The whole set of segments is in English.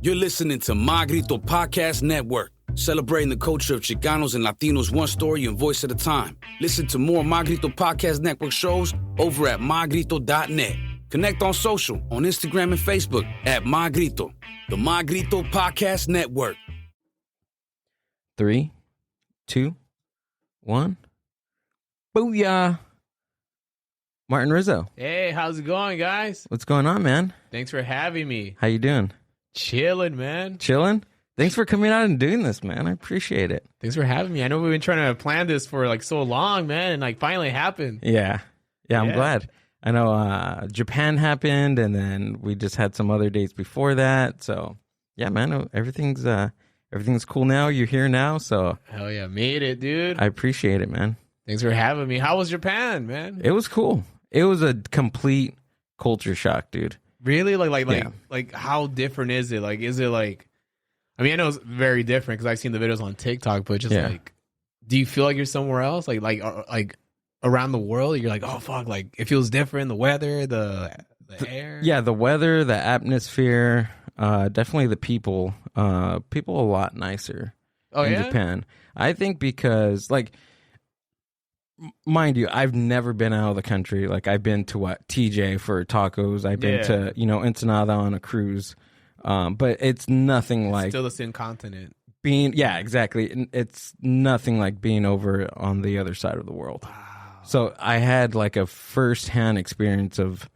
You're listening to My Grito Podcast Network, celebrating the culture of Chicanos and Latinos one story and voice at a time. Listen to more My Grito Podcast Network shows over at mygrito.net. Connect on social, on Instagram and Facebook at My Grito, the My Grito Podcast Network. 3, 2, 1. Booyah! Martin Rizo. Hey, how's it going, guys? What's going on, man? Thanks for having me. How you doing? Chilling, man. Chilling? Thanks for coming out and doing this, man. I appreciate it. Thanks for having me. I know we've been trying to plan this for like so long, man, and like finally happened. Yeah, I'm glad. I know Japan happened, and then we just had some other dates before that. So, yeah, man, everything's cool now. You're here now, so hell yeah, made it, dude. I appreciate it, man. Thanks for having me. How was Japan, man? It was cool. It was a complete culture shock, dude. Really? Like how different is it? Like, is it like, I mean, I know it's very different because I've seen the videos on TikTok, but just like, do you feel like you're somewhere else? Like around the world, you're like, oh fuck, like it feels different. The weather, the air. Yeah, the weather, the atmosphere, definitely the people. People a lot nicer in Japan. I think because like, mind you, I've never been out of the country. Like I've been to TJ for tacos. I've been to Ensenada on a cruise. But it's nothing like still the same continent. Exactly. It's nothing like being over on the other side of the world. Wow. So I had like a first-hand experience of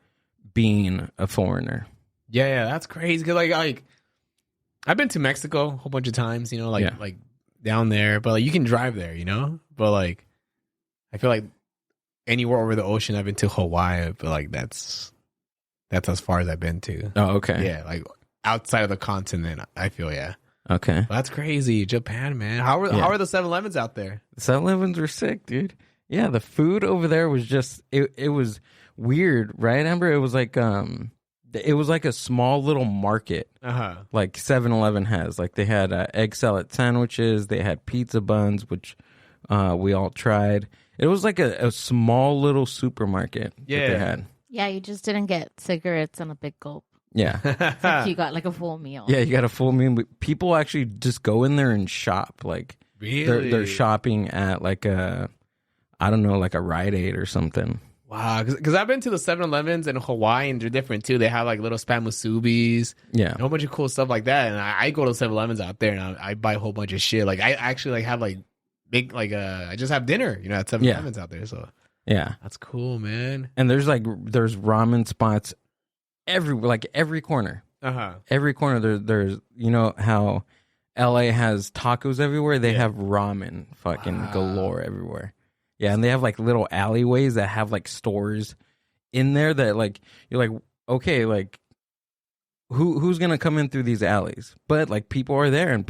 being a foreigner. Yeah, that's crazy. Cause like I've been to Mexico a whole bunch of times. Like down there, but like you can drive there. But like. I feel like anywhere over the ocean, I've been to Hawaii, but like that's as far as I've been to. Oh, okay. Yeah, like outside of the continent, I feel, yeah. Okay. Well, that's crazy. Japan, man. How are the 7-Elevens out there? The 7-Elevens were sick, dude. Yeah, the food over there was just, it was weird, right, Amber? It was like a small little market, like 7-Eleven has. Like they had egg salad sandwiches, they had pizza buns, which we all tried. It was like a small little supermarket that they had. Yeah, you just didn't get cigarettes and a big gulp. Yeah. Like you got like a full meal. Yeah, you got a full meal. People actually just go in there and shop. Like really? They're shopping at like a Rite Aid or something. Wow, because I've been to the 7-Elevens in Hawaii and they're different too. They have like little spam musubis, a whole bunch of cool stuff like that. And I go to 7-Elevens out there and I buy a whole bunch of shit. Like I actually like have like big I just have dinner, at 7-Elevens out there. So yeah, that's cool, man. And there's ramen spots every corner. Every corner there's how LA has tacos everywhere. They have ramen fucking galore everywhere. Yeah, and they have like little alleyways that have like stores in there that like you're like, okay, like who's gonna come in through these alleys? But like people are there, and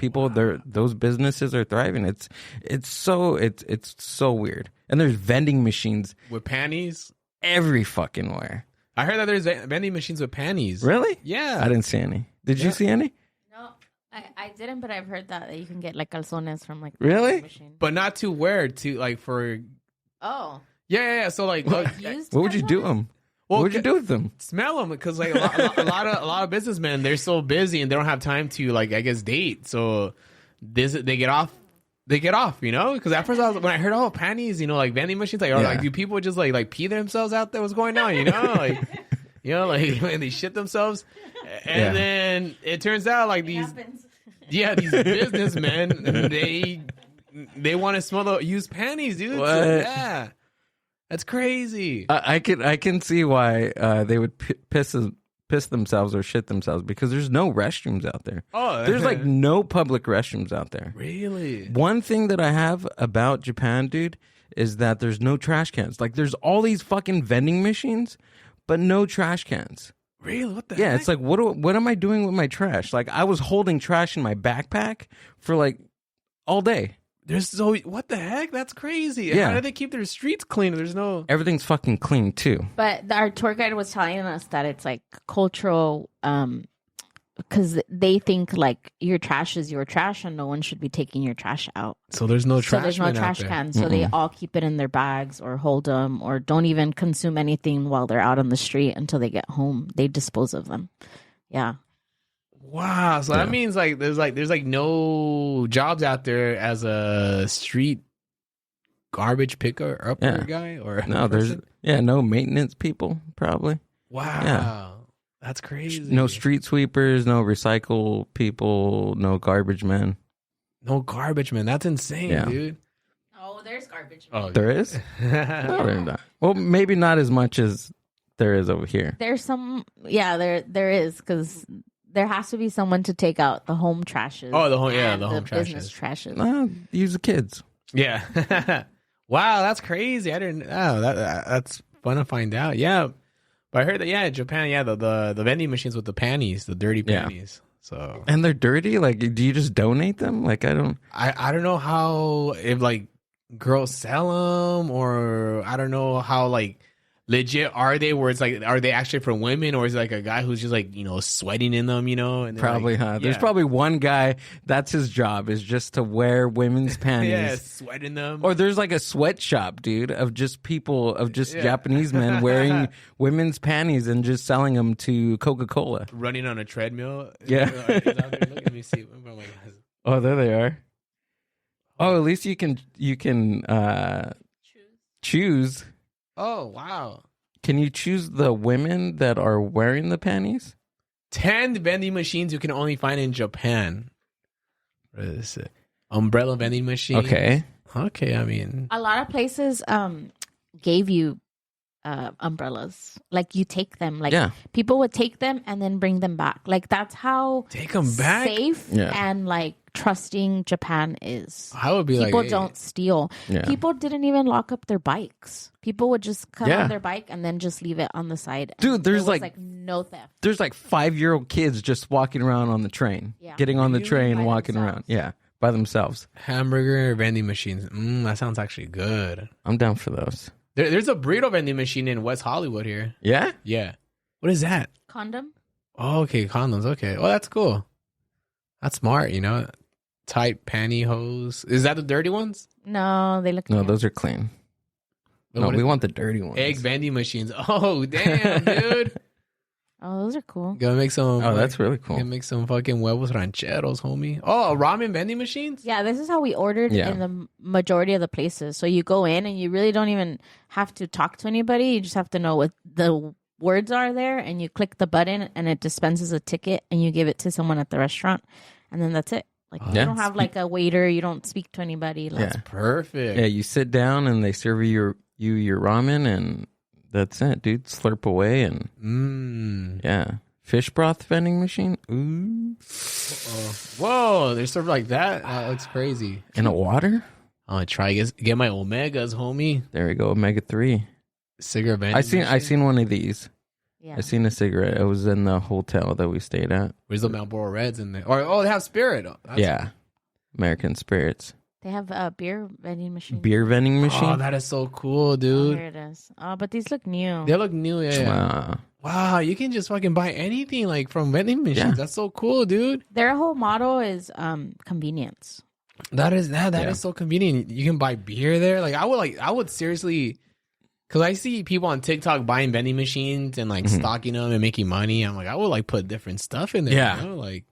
those businesses are thriving. It's so weird. And there's vending machines with panties every fucking where. I heard that there's vending machines with panties. Really? Yeah, I didn't see any. Did you see any? No, I didn't. But I've heard that you can get like calzones from like really, machine. But not to wear to like for. Oh. Yeah. So like, what would you do them? Well, what would you do with them? Smell them, because like a lot of businessmen, they're so busy and they don't have time to like date. So they get off. Because at first when I heard panties, like vending machines, like do people just like pee themselves out there? What's going on? Like when they shit themselves, and then it turns out like these businessmen they want to smell the used panties, dude. What? So, yeah. That's crazy. I can see why they would piss themselves or shit themselves, because there's no restrooms out there. Oh, there's like no public restrooms out there. Really? One thing that I have about Japan, dude, is that there's no trash cans. Like there's all these fucking vending machines, but no trash cans. Really? What the heck? Yeah, it's like what am I doing with my trash? Like I was holding trash in my backpack for like all day. What the heck? That's crazy. Yeah. How do they keep their streets clean? Everything's fucking clean too. But our tour guide was telling us that it's like cultural, because they think like your trash is your trash and no one should be taking your trash out. So there's no trash. So there's no trash cans. So they all keep it in their bags or hold them, or don't even consume anything while they're out on the street until they get home. They dispose of them. Yeah. Wow. So that means like there's no jobs out there as a street garbage picker upper guy or no. person? There's no maintenance people probably. Wow. Yeah. That's crazy. No street sweepers, no recycle people, no garbage men. No garbage man. That's insane, dude. Oh, there's garbage. Oh, there is? No, there's not. Well, maybe not as much as there is over here. There's some, there is, because there has to be someone to take out the home trashes. Oh, the home business trashes. Use the kids. Yeah. Wow, that's crazy. I didn't. Oh, that's fun to find out. Yeah. But I heard that, in Japan, the vending machines with the panties, the dirty panties. So, and they're dirty. Like, do you just donate them? Like, I don't know how, if like girls sell them, or I don't know how like legit are they, where it's like, are they actually for women, or is it like a guy who's just like, sweating in them, and probably, like, There's probably one guy that's his job is just to wear women's panties. Sweat in them. Or there's like a sweatshop, dude, of just people, of just Japanese men wearing women's panties and just selling them to Coca-Cola. Running on a treadmill. Yeah. Let me see. Oh, there they are. Oh, at least you can choose. Oh, wow. Can you choose the women that are wearing the panties? 10 vending machines you can only find in Japan. What is it? Umbrella vending machine. Okay. I mean, a lot of places gave you umbrellas. Like, you take them. Like, people would take them and then bring them back. Like, that's how take them back? Safe and like trusting Japan is. I would be people don't steal. People didn't even lock up their bikes. People would just come on their bike and then just leave it on the side. Dude, there's like no theft. There's like 5-year-old kids just walking around on the train. Getting on the train, walking around. Yeah, by themselves. Hamburger vending machines. That sounds actually good. I'm down for those. There's a burrito vending machine in West Hollywood here. Yeah? Yeah. What is that? Condom? Oh, okay, condoms. Okay. Oh, that's cool. That's smart, Tight pantyhose. Is that the dirty ones? No, they look No, those are clean. No, we want the dirty ones. Egg vending machines. Oh, damn, dude. Oh, those are cool. Gotta make some. Oh, that's really cool. Gotta make some fucking huevos rancheros, homie. Oh, ramen vending machines? Yeah, this is how we ordered in the majority of the places. So you go in and you really don't even have to talk to anybody. You just have to know what the words are there, and you click the button and it dispenses a ticket and you give it to someone at the restaurant, and then that's it. Like, you don't have like a waiter. You don't speak to anybody. Like, that's perfect. Yeah, you sit down and they serve you your ramen, and that's it, dude. Slurp away and fish broth vending machine. Ooh. Whoa, they're served like that. That looks crazy. In a water. I'm gonna try get my omegas, homie. There we go, omega-3 cigarette vending. I seen one of these. Yeah. I seen a cigarette. It was in the hotel that we stayed at. Where's the Marlboro Reds in there? Or they have Spirit. American Spirits. They have a beer vending machine. Beer vending machine. Oh, that is so cool, dude. Oh, here it is. Oh, but these look new. They look new, yeah. Wow, you can just fucking buy anything like from vending machines. Yeah. That's so cool, dude. Their whole motto is convenience. That is so convenient. You can buy beer there. Like I would seriously, because I see people on TikTok buying vending machines and like stocking them and making money. I'm like, I would like put different stuff in there. Yeah, like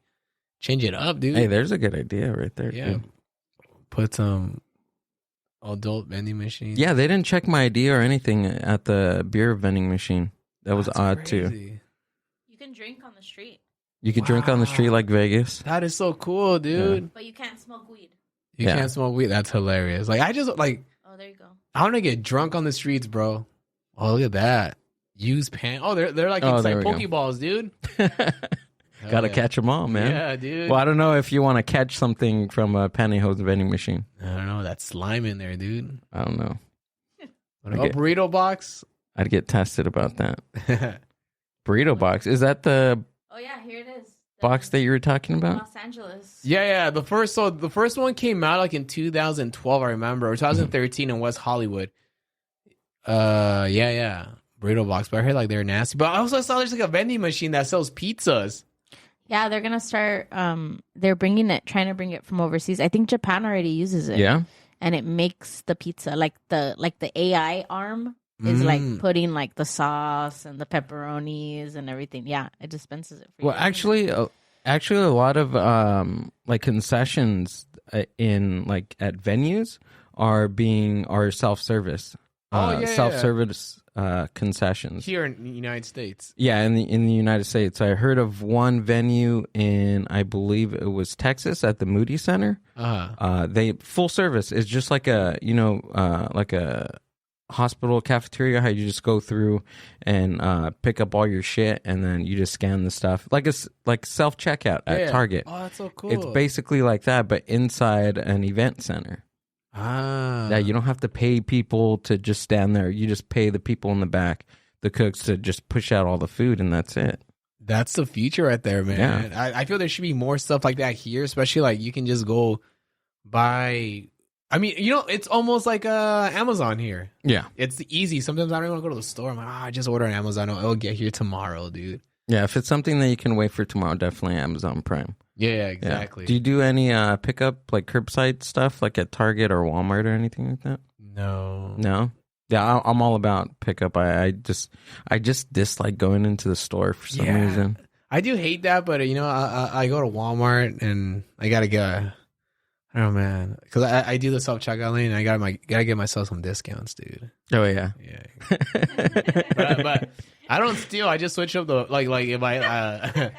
change it up, dude. Hey, there's a good idea right there. Yeah, dude. Put some adult vending machines. Yeah, they didn't check my ID or anything at the beer vending machine. That was odd crazy. Too. You can drink on the street. You could drink on the street like Vegas. That is so cool, dude. Yeah. But you can't smoke weed. You can't smoke weed. That's hilarious. Like I just like. Oh, there you go. I want to get drunk on the streets, bro. Oh, look at that. Use pan. Oh, they're like it's like Pokeballs, dude. Gotta catch them all, man. Yeah, dude. Well, I don't know if you want to catch something from a pantyhose vending machine. I don't know. That's slime in there, dude. I don't know. Burrito box? I'd get tested about that. Burrito box. Is that the... Oh, yeah, here it is. Box that you were talking about? Los Angeles. Yeah. The first one came out like in 2012, I remember, or 2013 in West Hollywood. Yeah. Burrito box. But I heard like they're nasty. But I also saw there's like a vending machine that sells pizzas. Yeah, they're gonna start. They're trying to bring it from overseas. I think Japan already uses it. Yeah, and it makes the pizza like the AI arm is like putting like the sauce and the pepperonis and everything. Yeah, it dispenses it for you. Well, actually, Actually, a lot of like concessions in like at venues are self-service. Self-service concessions here in the United States. Yeah, in the United States. I heard of one venue in, I believe it was Texas, at the Moody Center. They full service. It's just like a like a hospital cafeteria, how you just go through and pick up all your shit and then you just scan the stuff like self checkout at Target. Oh, that's so cool. It's basically like that, but inside an event center. Yeah, you don't have to pay people to just stand there. You just pay the people in the back, the cooks, to just push out all the food, and that's it. That's the feature right there, man. Yeah. I feel there should be more stuff like that here, especially like you can just go buy. I mean, it's almost like Amazon here. Yeah. It's easy. Sometimes I don't even want to go to the store. I'm like, I just order on Amazon. It'll get here tomorrow, dude. Yeah, if it's something that you can wait for tomorrow, definitely Amazon Prime. Yeah, exactly. Yeah. Do you do any pickup, like curbside stuff, like at Target or Walmart or anything like that? No. Yeah, I'm all about pickup. I just dislike going into the store for some reason. I do hate that, but I go to Walmart and I gotta get. I don't know, man, because I do the self checkout lane. And I gotta get myself some discounts, dude. Oh yeah. but I don't steal. I just switch up the like if I.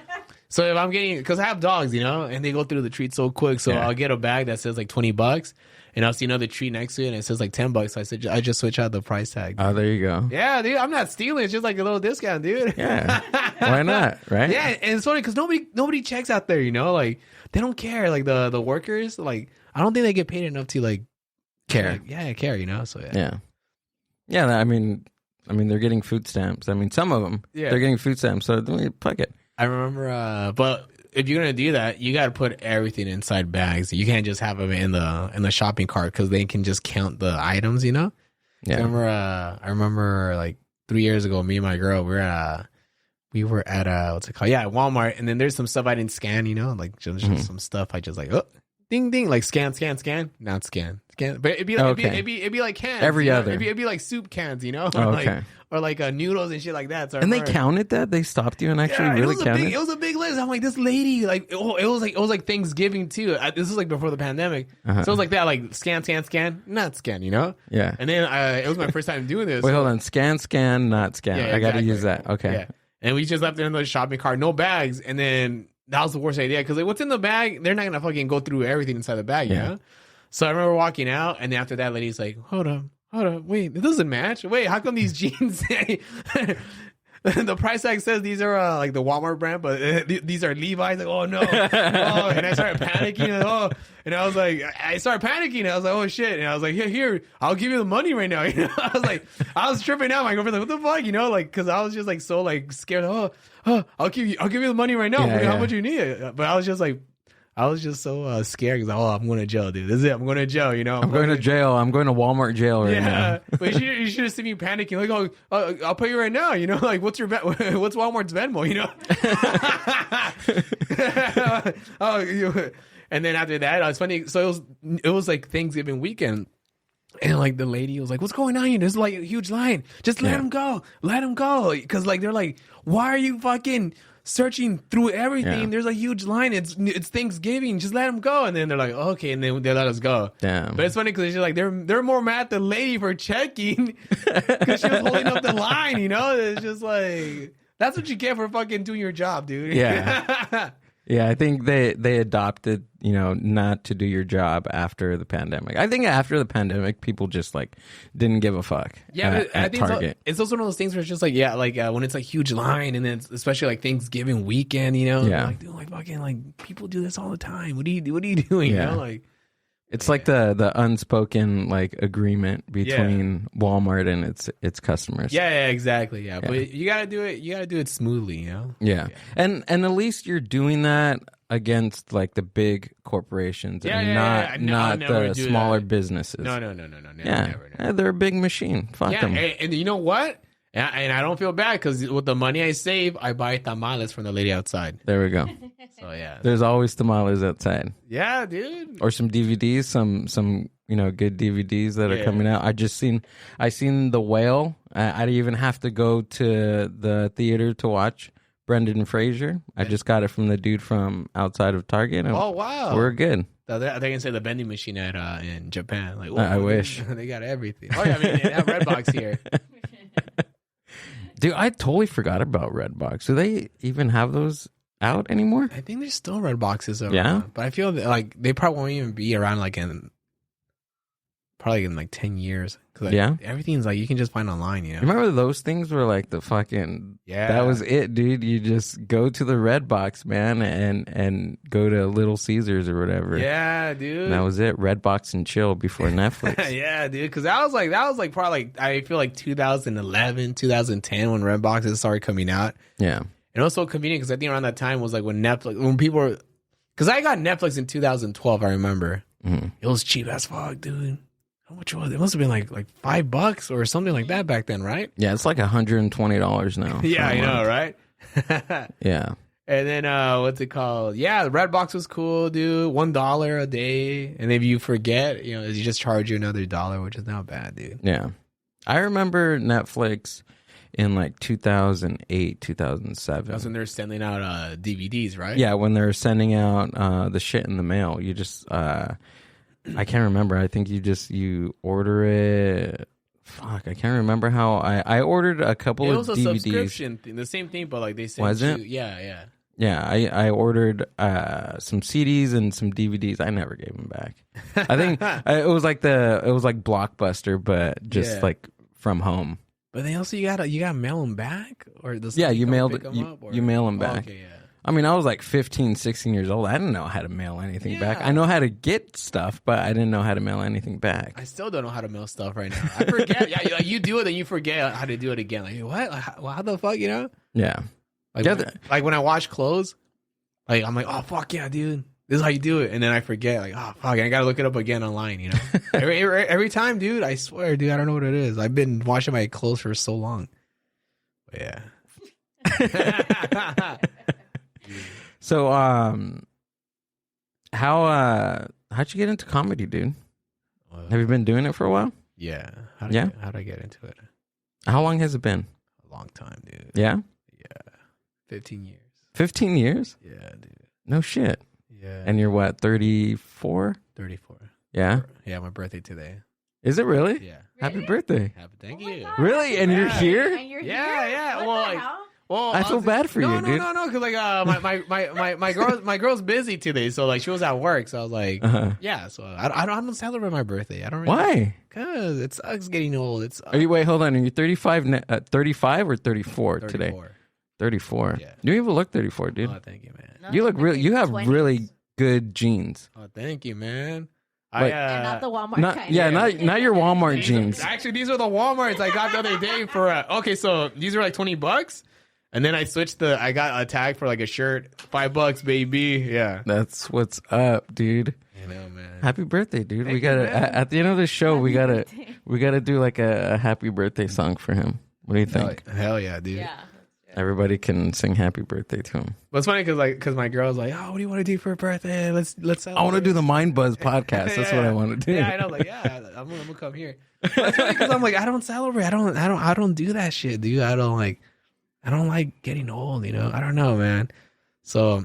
So if I'm getting, because I have dogs, and they go through the treat so quick. So I'll get a bag that says like $20, and I'll see another treat next to it, and it says like $10. So I just switch out the price tag. Oh, there you go. Yeah, dude, I'm not stealing. It's just like a little discount, dude. Yeah, why not? Right? Yeah, and it's funny because nobody checks out there. Like they don't care. Like the workers, like I don't think they get paid enough to like care. Care. So yeah. I mean, they're getting food stamps. I mean, some of them, they're getting food stamps. So fuck it. I remember, but if you're gonna do that, you got to put everything inside bags. You can't just have them in the shopping cart because they can just count the items. Yeah. I remember like 3 years ago, me and my girl, we were at what's it called? Yeah, at Walmart, and then there's some stuff I didn't scan. Like just some stuff I just like ding ding, like scan, not scan, but it'd be like cans. Every other, it'd be like soup cans, okay. Or like noodles and shit like that. So and they counted that? They stopped you and actually really counted? It was a big list. I'm like, this lady, like, it was like Thanksgiving too. This was like before the pandemic. So it was like that, like scan, not scan, Yeah. And then it was my first time doing this. Wait, hold on. Scan, not scan. Yeah, I got to use that. Okay. Yeah. And we just left it in the shopping cart, no bags. And then that was the worst idea because like, what's in the bag? They're not going to fucking go through everything inside the bag, you know? So I remember walking out, and then after that, lady's like, hold on, wait, it doesn't match. Wait, how come these jeans say the price tag says these are like the Walmart brand, but these are Levi's? Like, oh no. And I started panicking. And I was like, I was like, oh shit. And I was like, here, I'll give you the money right now. I was tripping out. My girlfriend was like, what the fuck? Like, because I was just like so like scared. I'll give you the money right now. How much you need? But I was just so scared because I'm going to jail, dude. This is it. I'm going to jail, I'm going to jail. I'm going to Walmart jail right now. But you should have seen me panicking. Like, I'll pay you right now. Like, what's Walmart's Venmo? And then after that, it was funny. So it was like Thanksgiving weekend. And like the lady was like, what's going on here? There's like a huge line. Just let him go. Let him go. Because like they're like, why are you fucking searching through everything? Yeah. There's a huge line. It's Thanksgiving. Just let him go. And then they're like, okay. And then they let us go. Damn. But it's funny because she's like, they're more mad at the lady for checking because she was holding up the line. It's just like, that's what you get for fucking doing your job, dude. Yeah. Yeah, I think they adopted, not to do your job after the pandemic. I think after the pandemic, people just like didn't give a fuck. Yeah, but I think Target. It's also one of those things where it's just like, when it's like huge line, and then especially like Thanksgiving weekend, like, dude, like fucking like people do this all the time. What are you doing? Yeah. It's like the unspoken like agreement between Walmart and its customers. Yeah, exactly. Yeah, but you gotta do it. You gotta do it smoothly. Yeah, and at least you're doing that against like the big corporations and not the smaller businesses. No. Never. They're a big machine. Fuck them. And you know what? And I don't feel bad because with the money I save, I buy tamales from the lady outside. There we go. So yeah, there's always tamales outside. Yeah, dude. Or some DVDs, some good DVDs that are coming out. I seen The Whale. I didn't even have to go to the theater to watch, Brendan Fraser. I just got it from the dude from outside of Target. Oh, wow. We're good. They can say the vending machine at in Japan. Like, I wish. They got everything. Oh, yeah, I mean, they have Redbox here. Dude, I totally forgot about Redbox. Do they even have those out anymore? I think there's still Redboxes around. Yeah? But I feel like they probably won't even be around like in 10 years. Cause Yeah? everything's like you can just find online, you know? Remember those things were like the fucking... Yeah. That was it, dude. You just go to the Redbox, man, and go to Little Caesars or whatever. Yeah, dude. And that was it. Redbox and chill before Netflix. Yeah, dude. Because that was like probably like I feel like 2011, 2010 when Redboxes started coming out. Yeah. And it was so convenient because I think around that time was like when people were... Because I got Netflix in 2012, I remember. Mm-hmm. It was cheap as fuck, dude. How much was it? It must have been like $5 or something like that back then, right? Yeah, it's like $120 now. Yeah, I know, right? Yeah. And then what's it called? Yeah, the Redbox was cool, dude. $1 a day, and if you forget, you just charge you another $1, which is not bad, dude. Yeah. I remember Netflix in like 2008, 2007. That's when they're sending out DVDs, right? Yeah, when they're sending out the shit in the mail. You just I can't remember. I think you order it. Fuck, I can't remember how I ordered a couple of DVDs. It was a subscription thing, the same thing, but like they said, was it? Yeah. Yeah, I ordered some CDs and some DVDs. I never gave them back. I think it was like Blockbuster, but just like from home. But then also you gotta mail them back, or you mail them back. Okay, yeah. I mean, I was like 15, 16 years old. I didn't know how to mail anything back. I know how to get stuff, but I didn't know how to mail anything back. I still don't know how to mail stuff right now. I forget. Yeah, you do it and you forget how to do it again. Like, what? How the fuck, you know? Yeah. Like when I wash clothes, like I'm like, oh, fuck yeah, dude. This is how you do it. And then I forget, like, oh, fuck, I got to look it up again online, you know? every time, dude, I swear, dude, I don't know what it is. I've been washing my clothes for so long. But yeah. So, how'd you get into comedy, dude? Have you been doing it for a while? Yeah. How'd I get into it? How long has it been? A long time, dude. Yeah? Yeah. 15 years. 15 years? Yeah, dude. No shit. Yeah. And you're what, 34? 34. Yeah? Yeah, my birthday today. Is it really? Yeah. Happy birthday. Thank you. Really? And you're here? And you're here? Yeah. Well, I feel bad for you, dude. No, because like my girl's busy today, so like she was at work, so I was like, yeah. So I don't celebrate my birthday. I don't. Really, why? Because it sucks getting old. Wait, hold on. Are you 35? 35 or 34 today? 34. Yeah. You even look 34, dude. Oh, thank you, man. No, You look real. You have 20s. really good jeans. Oh, thank you, man. Like- And not the Walmart kind. Not your Walmart jeans. Actually, these are the Walmarts I got the other day for. Okay, so these are like $20. And then I switched I got a tag for like a shirt, $5, baby. Yeah. That's what's up, dude. I know, man. Happy birthday, dude. Thank We gotta you, man. at the end of the show we gotta do like a happy birthday song for him. What do you think? Hell yeah, dude. Yeah. Everybody can sing happy birthday to him. But it's funny because my girl's like, oh, what do you want to do for a birthday? Let's celebrate. I want to do the Mind Buzz podcast. That's what I want to do. Yeah, I know. Like, yeah, I'm gonna come here. But it's funny because I'm like, I don't celebrate. I don't do that shit, dude. I don't like getting old. You know, I don't know, man. So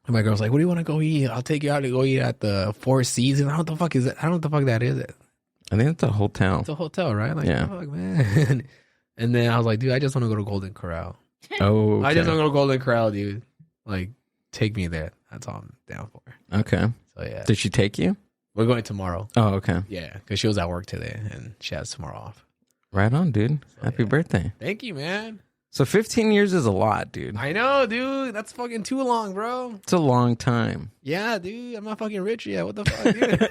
my girl's like, what do you want to go eat? I'll take you out to go eat at the Four Seasons. I don't know what the fuck is it. I don't know what the fuck that is. I think it's a hotel. It's a hotel, right? Like, Yeah. fuck, man. And then I was like, dude, I just want to go to Golden Corral. Oh, okay. I just want to go to Golden Corral, dude. Like, take me there. That's all I'm down for. Okay. So yeah, Did she take you? we're going tomorrow. Oh, okay. Yeah, because she was at work today and she has tomorrow off. Right on, dude. So, Happy yeah. birthday. Thank you, man. So 15 years is a lot, dude. I know, dude. That's fucking too long, bro. It's a long time. Yeah, dude. I'm not fucking rich yet. What the fuck, dude?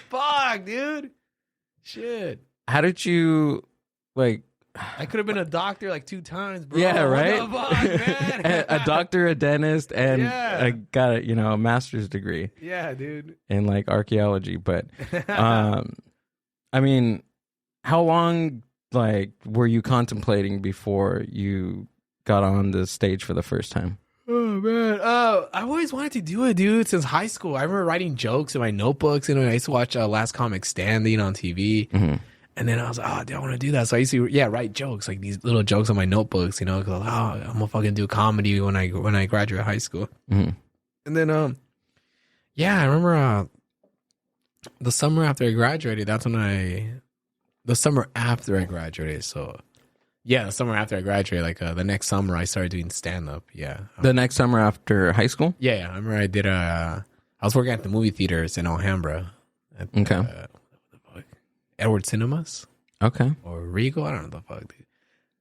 Fuck, dude. Shit. How did you like? I could have been a doctor like 2 times, bro. Yeah, right. What the fuck, man? a doctor, a dentist, and Yeah. I got a master's degree Yeah, dude. in like archaeology. But I mean, how long like were you contemplating before you got on the stage for the first time? Oh man, I always wanted to do it, dude. Since high school, I remember writing jokes in my notebooks. I used to watch Last Comic Standing on TV, Mm-hmm. And then I was like, oh, dude, I want to do that. So I used to, write jokes, like these little jokes on my notebooks, you know, because I'm gonna fucking do comedy when I graduate high school. Mm-hmm. And then, I remember the summer after I graduated. The summer after I graduated. So, the summer after I graduated, like the next summer, I started doing stand up. Yeah, the next summer after high school. Yeah. I remember I did I was working at the movie theaters in Alhambra. Okay. Edward Cinemas. Okay. Or Regal. I don't know the fuck, dude.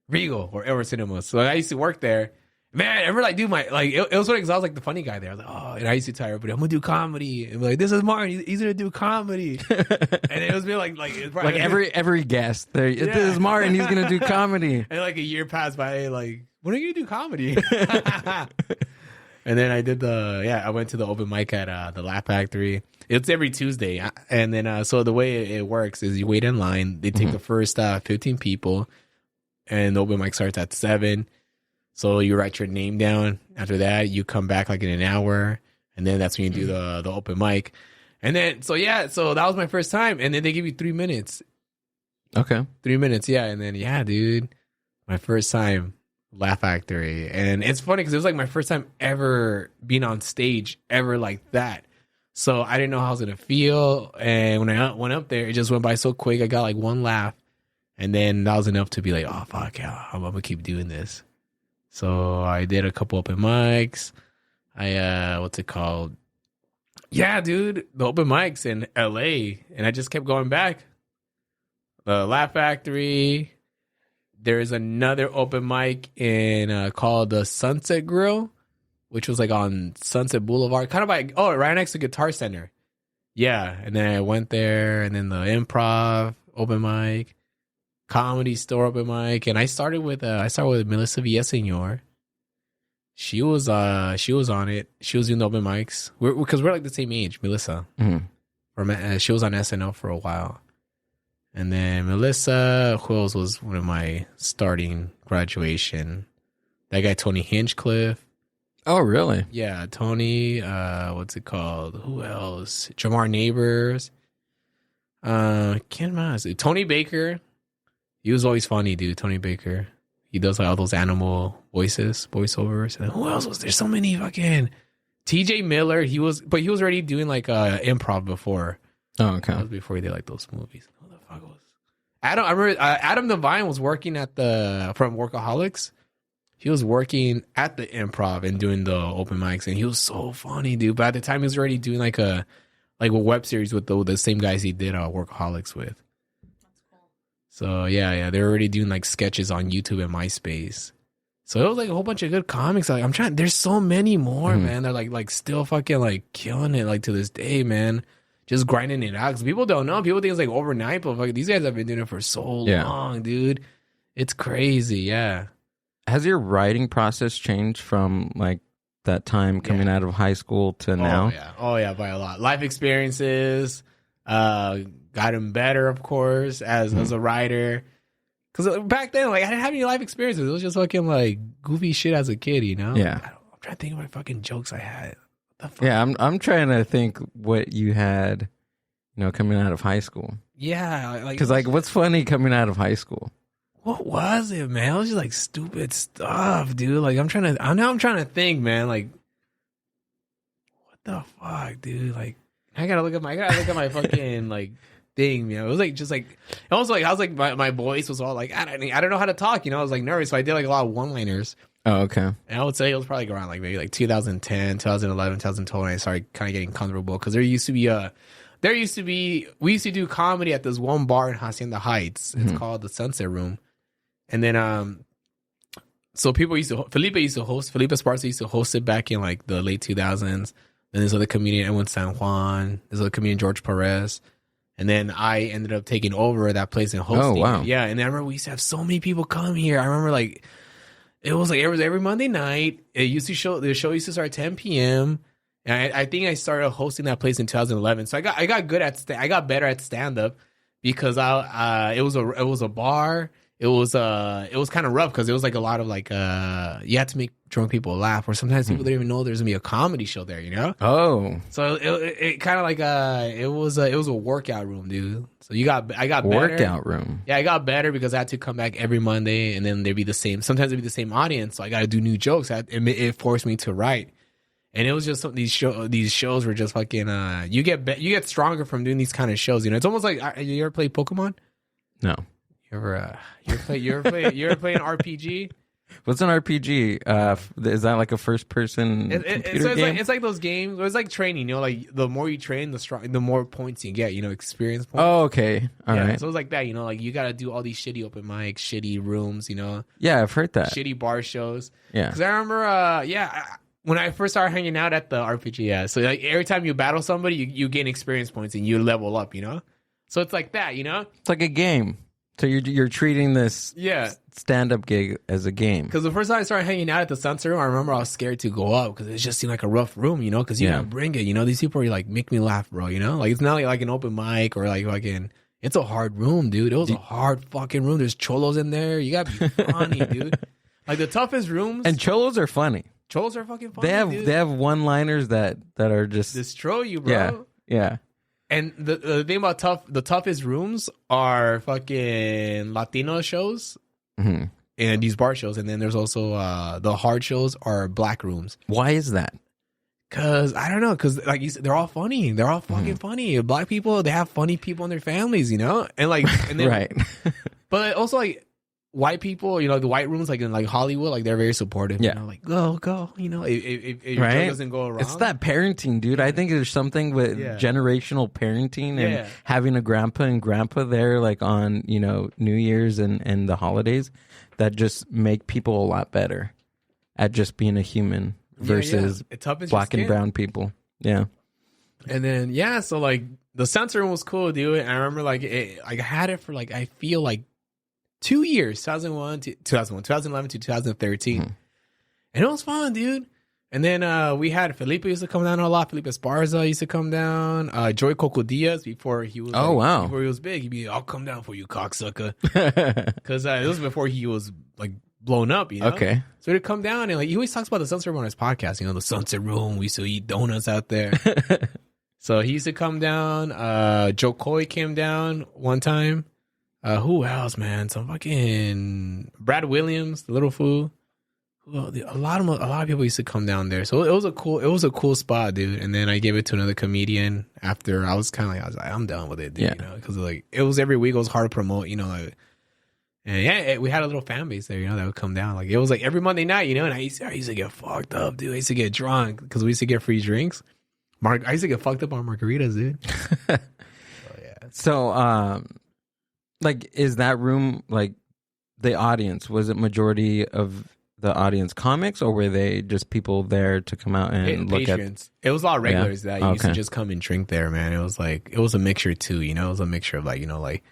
Regal or Edward Cinemas. So I used to work there. Man, I remember it was funny because I was like the funny guy there. I was like, oh, and I used to tell everybody, I'm gonna do comedy. And like, this is Martin. He's gonna do comedy. And it was me like every guest there. This is Martin. He's gonna do comedy. And like a year passed by. Like, when are you gonna do comedy? And then I did I went to the open mic at the Laugh Factory. It's every Tuesday. And then, so the way it works is you wait in line. They take the first 15 people, and the open mic starts at 7. So you write your name down. After that, you come back like in an hour, and then that's when you do the open mic. And then, so that was my first time. And then they give you 3 minutes. Okay. 3 minutes, yeah. And then, dude, my first time. Laugh Factory. And it's funny because it was like my first time ever being on stage ever like that. So I didn't know how I was gonna feel, and when I went up there, it just went by so quick. I got like one laugh, and then that was enough to be like, oh fuck yeah, I'm gonna keep doing this. So I did a couple open mics. What's it called? Yeah, dude, the open mics in LA, and I just kept going back. The Laugh Factory. There's another open mic in called the Sunset Grill, which was like on Sunset Boulevard, kind of right next to Guitar Center. Yeah, and then I went there, and then the Improv open mic, Comedy Store open mic, and I started with Melissa Villaseñor. She was on it. She was doing the open mics because we're like the same age, Melissa. Mm-hmm. She was on SNL for a while. And then Melissa, who else was one of my starting graduation? That guy, Tony Hinchcliffe. Oh, really? Yeah, Tony. What's it called? Who else? Jamar Neighbors. Tony Baker. He was always funny, dude. Tony Baker. He does like all those animal voiceovers. And who else was there? So many fucking. TJ Miller. He was already doing like improv before. Oh, okay. That was before he did like those movies. Adam, I remember Adam Devine was working from Workaholics. He was working at the Improv and doing the open mics, and he was so funny, dude. But at the time, he was already doing like a web series with the same guys he did Workaholics with. That's cool. So yeah, they were already doing like sketches on YouTube and MySpace. So it was like a whole bunch of good comics. Like there's so many more, man. They're like still fucking like killing it like to this day, man. Just grinding it out because people don't know. People think it's like overnight, but like, these guys have been doing it for so long, dude. It's crazy, yeah. Has your writing process changed from like that time coming out of high school to now? Oh yeah, by a lot. Life experiences got him better, of course, as a writer. Because back then, like I didn't have any life experiences. It was just fucking like goofy shit as a kid, you know? Yeah. I'm trying to think of my fucking jokes I had. Yeah, I'm trying to think what you had, coming out of high school. Yeah, because what's funny coming out of high school? What was it, man? It was just like stupid stuff, dude. Like I'm trying to think, man. Like, what the fuck, dude? Like, I gotta look at my fucking like thing, It was like just like almost like I was like my voice was all like I don't know how to talk, I was like nervous, so I did like a lot of one-liners. Oh, okay. And I would say it was probably around like maybe like 2010, 2011, 2012 when I started kind of getting comfortable because we used to do comedy at this one bar in Hacienda Heights. It's called the Sunset Room. And then so Felipe used to host, Felipe Esparza used to host it back in like the late 2000s. Then there's other comedian Edwin San Juan, there's other comedian George Perez. And then I ended up taking over that place and hosting. Oh, wow. It. Yeah, and I remember we used to have so many people come here. I remember like it was every Monday night. The show used to start at 10 p.m. And I think I started hosting that place in 2011. So I got better at stand up because it was a bar. it was kind of rough because it was like a lot of like you had to make drunk people laugh, or sometimes people didn't even know there's gonna be a comedy show there, you know? Oh, so it kind of like it was a workout room, dude. So I got better. Workout room. Yeah, I got better because I had to come back every Monday, and then there'd be the same. Sometimes it'd be the same audience, so I got to do new jokes. It forced me to write, and it was just these shows were just fucking. You get stronger from doing these kind of shows. You know, it's almost like you ever play Pokemon? No. You ever play an RPG? What's an RPG? Is that like a first person computer game? It's like those games. It's like training. You know, like the more you train, the more points you get. You know, experience points. Oh, okay. All right. So it's like that. You know, like you got to do all these shitty open mics, shitty rooms. You know. Yeah, I've heard that. Shitty bar shows. Yeah. Because I remember, when I first started hanging out at the RPG, yeah. So like every time you battle somebody, you gain experience points and you level up. You know. So it's like that. You know. It's like a game. So you're treating this stand-up gig as a game. Because the first time I started hanging out at the Sunset Room, I remember I was scared to go up because it just seemed like a rough room, you know, because you gotta bring it, you know. These people are like, make me laugh, bro, you know? Like, it's not like an open mic or like fucking, it's a hard room, dude. It was a hard fucking room. There's cholos in there. You gotta be funny, dude. Like, the toughest rooms. And cholos are funny. Cholos are fucking funny, They have one-liners that are just... destroy you, bro. Yeah. And the thing about the toughest rooms are fucking Latino shows and these bar shows. And then there's also the hard shows are black rooms. Why is that? Because, I don't know, because like you said, they're all funny. They're all fucking funny. Black people, they have funny people in their families, you know? And like, and then, right. But also like, white people, you know, the white rooms, like in like Hollywood, like they're very supportive. Yeah. You know, like go, you know, if your right? joke doesn't go around. It's that parenting, dude. I think there's something with generational parenting and having a grandpa and grandpa there, like on, you know, New Year's and the holidays, that just make people a lot better at just being a human versus black and brown people. Yeah. And then, so like the Sunset Room was cool, dude. And I remember like I had it for like, I feel like 2 years, 2011 to 2013. And it was fun, dude. And then we had Felipe used to come down a lot. Felipe Esparza used to come down. Joy Coco Diaz before he was before he was big. He'd be, I'll come down for you, cocksucker. Because it was before he was like blown up, you know? Okay. So he'd come down and like he always talks about the Sunset Room on his podcast, you know, the Sunset Room. We used to eat donuts out there. So he used to come down. Joe Coy came down one time. Who else, man? Some fucking Brad Williams, the little fool. A lot of people used to come down there. So it was a cool spot, dude. And then I gave it to another comedian after. I was like, I'm done with it, dude. You know, because like it was every week. It was hard to promote, you know. Like, and we had a little fan base there, you know, that would come down. Like it was like every Monday night, you know. And I used to get fucked up, dude. I used to get drunk because we used to get free drinks. I used to get fucked up on margaritas, dude. So like, is that room, like, the audience, was it majority of the audience comics, or were they just people there to come out and look patrons. It was a lot of regulars that used to just come and drink there, man. It was a mixture too, you know. It was a mixture of like, you know, like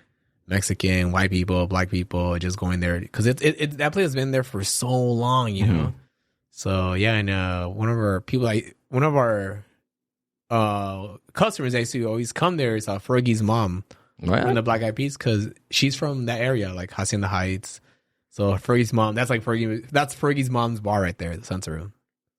Mexican, white people, black people, just going there because that place has been there for so long, you know. So yeah, and one of our customers that used to always come there is Fergie's mom. From the Black Eyed Peas, because she's from that area, like Hacienda Heights. So Fergie's mom, that's Fergie's mom's bar right there, the Sunset Room.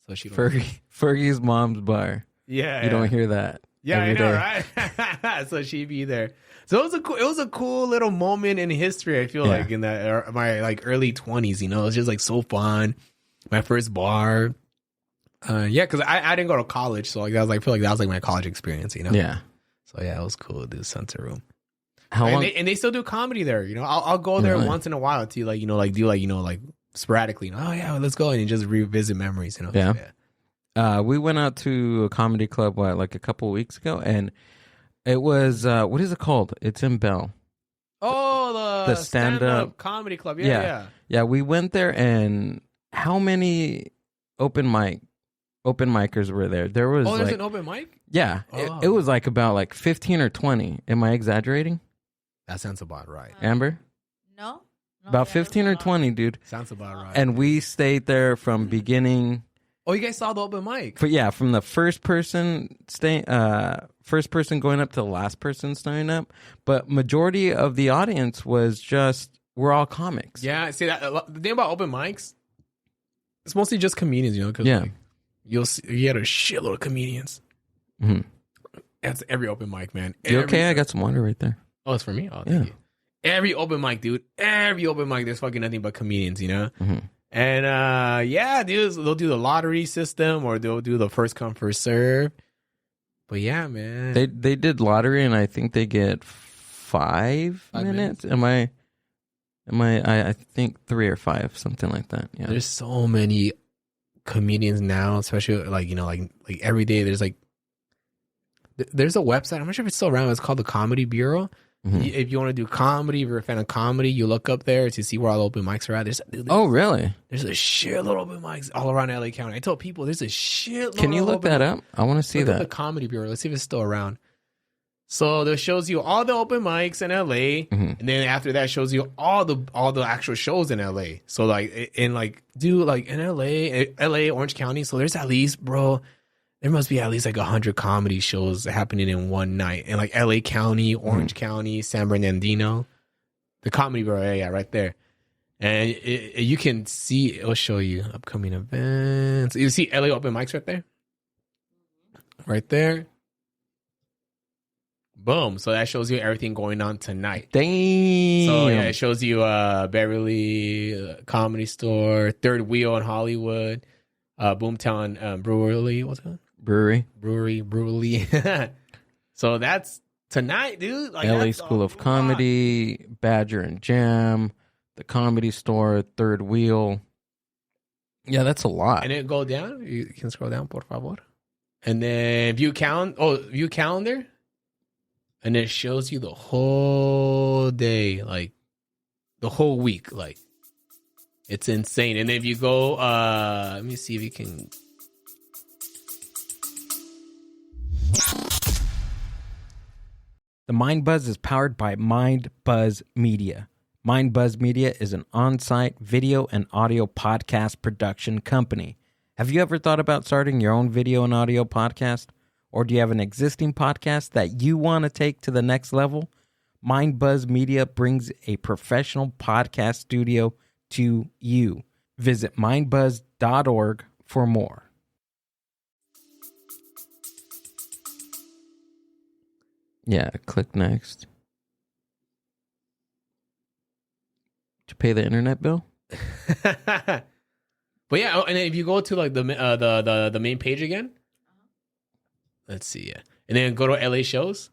So she Fergie's mom's bar. Yeah, you don't hear that. Yeah, I know, right? So she'd be there. So it was a cool little moment in history. I feel like in that my like early 20s, you know, it was just like so fun. My first bar. Because I didn't go to college, so like I feel like that was like my college experience, you know. Yeah. So yeah, it was cool to do Sunset Room. How long? And they still do comedy there. You know, I'll go there once in a while to like, you know, like do like, you know, like sporadically. You know, oh yeah, let's go and just revisit memories. You know. Yeah. So, yeah. We went out to a comedy club like a couple of weeks ago, and it was what is it called? It's in Bell. Oh, the stand-up comedy club. Yeah. We went there, and how many open micers were there? There was. Oh, there's an open mic. Yeah, it was like about like 15 or 20. Am I exaggerating? That sounds about right. Amber? No. About 15 or 20, dude. Sounds about right. And we stayed there from beginning. Oh, you guys saw the open mic? From the first person going up to the last person standing up. But majority of the audience was just we're all comics. Yeah, see that the thing about open mics, it's mostly just comedians, you know. Cause Yeah. like, you get a shitload of comedians. Mm-hmm. That's every open mic, man. You okay? I got some water right there. Oh, it's for me. Oh, thank you. Every open mic, dude. Every open mic, there's fucking nothing but comedians, you know. Mm-hmm. And yeah, dude, they'll do the lottery system or they'll do the first come first serve. But yeah, man, They did lottery, and I think they get 5 minutes. I think 3 or 5, something like that. Yeah. There's so many comedians now, especially like, you know, like every day there's like there's a website. I'm not sure if it's still around. It's called the Comedy Bureau. Mm-hmm. If you want to do comedy, if you're a fan of comedy, you look up there to see where all the open mics are at. Oh, really? There's a shitload of open mics all around LA County. I tell people there's a shitload. Can you look that up? I want to see that. The Comedy Bureau. Let's see if it's still around. So that shows you all the open mics in LA, mm-hmm. and then after that shows you all the actual shows in LA. So like in like in LA, Orange County. So there's at least, bro, there must be at least like 100 comedy shows happening in one night in like LA County, Orange mm-hmm. County, San Bernardino. The Comedy Bureau, yeah, right there. And you can see, it'll show you upcoming events. You see LA open mics right there? Right there. Boom. So that shows you everything going on tonight. Damn. So yeah, it shows you Beverly Comedy Store, Third Wheel in Hollywood, Boomtown Brewery. What's it called? Brewery. So that's tonight, dude. Like, LA School of Comedy, Badger and Jam, the Comedy Store, Third Wheel. Yeah, that's a lot. And then go down. You can scroll down, por favor. And then view calendar. And it shows you the whole day, like the whole week. Like, it's insane. And if you go, let me see if you can. The Mind Buzz is powered by Mind Buzz Media. Mind Buzz Media is an on-site video and audio podcast production company. Have you ever thought about starting your own video and audio podcast? Or do you have an existing podcast that you want to take to the next level? Mind Buzz Media brings a professional podcast studio to you. Visit mindbuzz.org for more. Yeah, click next. Did you pay the internet bill? But yeah, and then if you go to like the main page again, let's see, yeah, and then go to LA shows,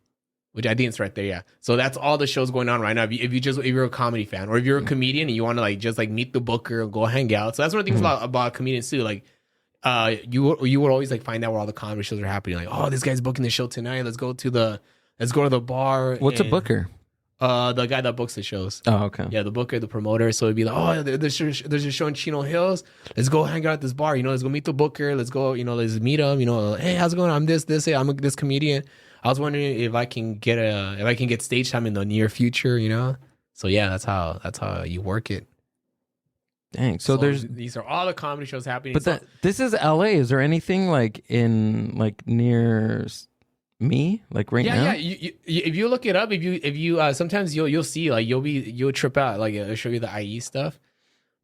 which I think it's right there, yeah. So that's all the shows going on right now. If you're a comedy fan, or if you're a comedian and you want to like just like meet the booker and go hang out. So that's one of the things about comedians too. Like, you would always like find out where all the comedy shows are happening. Like, oh, this guy's booking the show tonight. Let's go to the bar. What's a booker? The guy that books the shows. Oh, okay. Yeah, the booker, the promoter. So it'd be like, oh, there's a show in Chino Hills. Let's go hang out at this bar. You know, let's go meet the booker. Let's go, you know, let's meet him. You know, hey, how's it going? I'm this. Hey, I'm this comedian. I was wondering if I can get stage time in the near future. You know. So yeah, that's how you work it. Dang. So these are all the comedy shows happening. But this is LA. Is there anything like in like near me, like right now? Yeah. If you look it up, if you sometimes you'll see like you'll trip out, like it'll show you the IE stuff.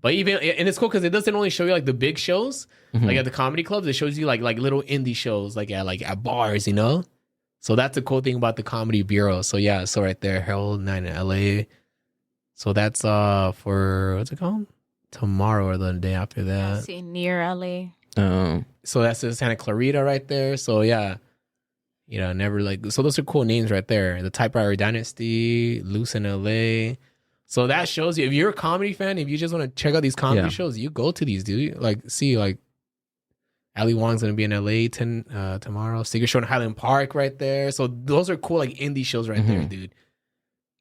But and it's cool because it doesn't only show you like the big shows, mm-hmm. like at the comedy clubs. It shows you like little indie shows, like at bars, you know. So that's the cool thing about the Comedy Bureau. So yeah, so right there, Herald Night in LA. So that's for what's it called? Tomorrow or the day after that. I see, near LA. So that's the Santa Clarita right there. So yeah. You know, never like, so those are cool names right there. The Typewriter Dynasty, Loose in LA. So that shows you, if you're a comedy fan, if you just want to check out these comedy shows, you go to these, dude. Like, see, like, Ali Wong's going to be in LA tomorrow. Secret Show in Highland Park right there. So those are cool, like, indie shows right there, dude.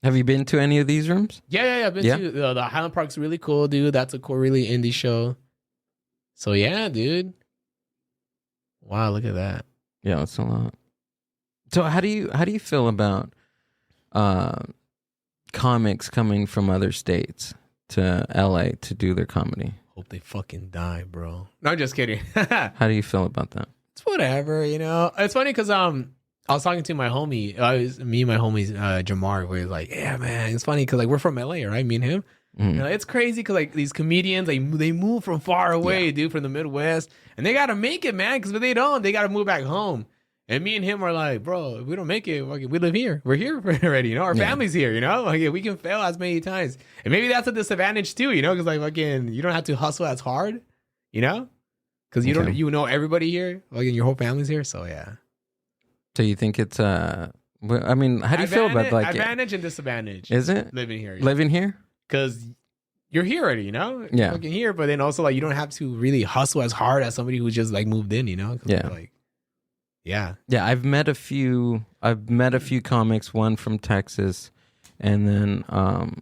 Have you been to any of these rooms? Yeah. I've been to the Highland Park's really cool, dude. That's a cool, really indie show. So yeah, dude. Wow, look at that. Yeah, that's a lot. So how do you feel about comics coming from other states to LA to do their comedy? Hope they fucking die, bro. No, I'm just kidding. How do you feel about that? It's whatever, you know. It's funny because I was talking to my homie. Me and my homies Jamar, where he's like, yeah, man, it's funny because like we're from LA, right? Me and him. It's crazy because like these comedians, they move from far away, dude, from the Midwest, and they gotta make it, man. Because if they don't, they gotta move back home. And me and him are like, bro, if we don't make it, we live here. We're here already, you know. Our family's here, you know. Like we can fail as many times, and maybe that's a disadvantage too, you know, because like fucking you don't have to hustle as hard, you know, because you know everybody here, like your whole family's here. So yeah. So you think it's I mean, how do you feel about like advantage and disadvantage? Is it living here? Living here? Because you're here already, you know? Yeah. Fucking here, but then also like you don't have to really hustle as hard as somebody who just like moved in, you know? Yeah. Like, yeah. Yeah, I've met a few comics, one from Texas, and then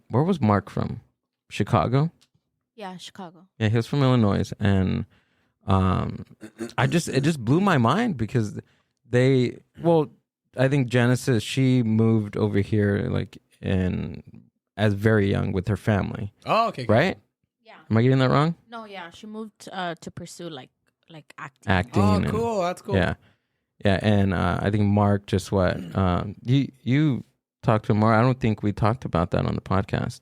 where was Mark from? Chicago? Yeah, Chicago. Yeah, he was from Illinois, and it just blew my mind because I think Genesis, she moved over here like as very young with her family. Oh, okay. Right? Yeah. Am I getting that wrong? No, yeah. She moved to pursue like acting. Acting. Oh, cool. That's cool. Yeah. Yeah, and I think Mark just you talked to Mark. I don't think we talked about that on the podcast,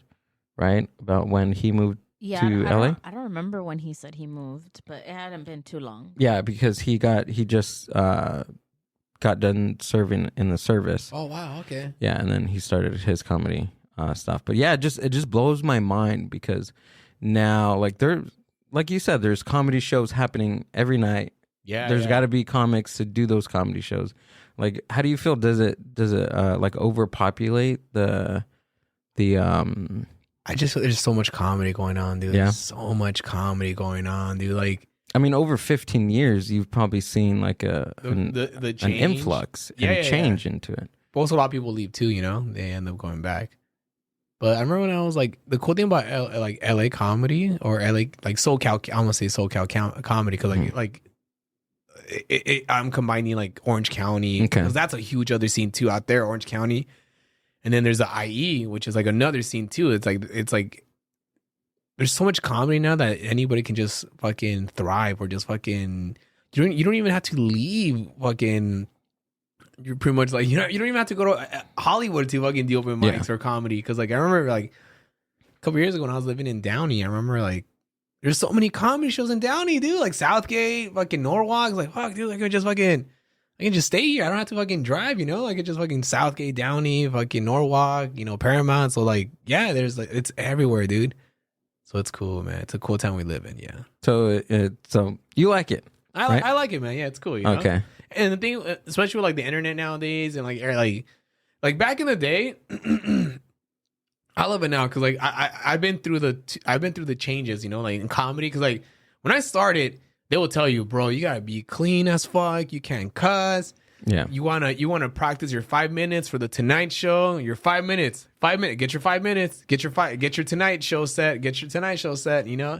right? About when he moved to LA? I don't remember when he said he moved, but it hadn't been too long. Yeah, because he just got done serving in the service. Oh wow, okay. Yeah, and then he started his comedy stuff. But yeah, it just blows my mind because now like you said, there's comedy shows happening every night. Yeah. There's got to be comics to do those comedy shows. Like, how do you feel? Does it like overpopulate the I just feel there's so much comedy going on, dude. Yeah. There's so much comedy going on, dude. Like, I mean, over 15 years, you've probably seen like the an influx and change into it. But also, a lot of people leave too. You know, they end up going back. But I remember when I was like, the cool thing about LA comedy or LA like SoCal, I'm gonna say SoCal comedy because I'm combining like Orange County because that's a huge other scene too out there, Orange County. And then there's the IE, which is like another scene too. It's like there's so much comedy now that anybody can just fucking thrive or just fucking you don't even have to leave fucking. You're pretty much like you don't even have to go to Hollywood to fucking do open mics or comedy because like I remember like a couple years ago when I was living in Downey, I remember like there's so many comedy shows in Downey, dude. Like Southgate, fucking Norwalk. Like fuck, dude, I can just stay here. I don't have to fucking drive, you know? I could just fucking Southgate, Downey, fucking Norwalk, you know, Paramount. So like, yeah, there's like, it's everywhere, dude. So it's cool, man. It's a cool town we live in, yeah. So so you like it? I like it, man. Yeah, it's cool, you know? Okay. And the thing, especially with like the internet nowadays and like back in the day, I love it now because like I've been through the changes, you know, like in comedy. Because like when I started, they will tell you, bro, you gotta be clean as fuck. You can't cuss. Yeah. You wanna practice your 5 minutes for the Tonight Show. Your 5 minutes. 5 minutes. Get your 5 minutes. Get your Tonight Show set. Get your Tonight Show set. You know,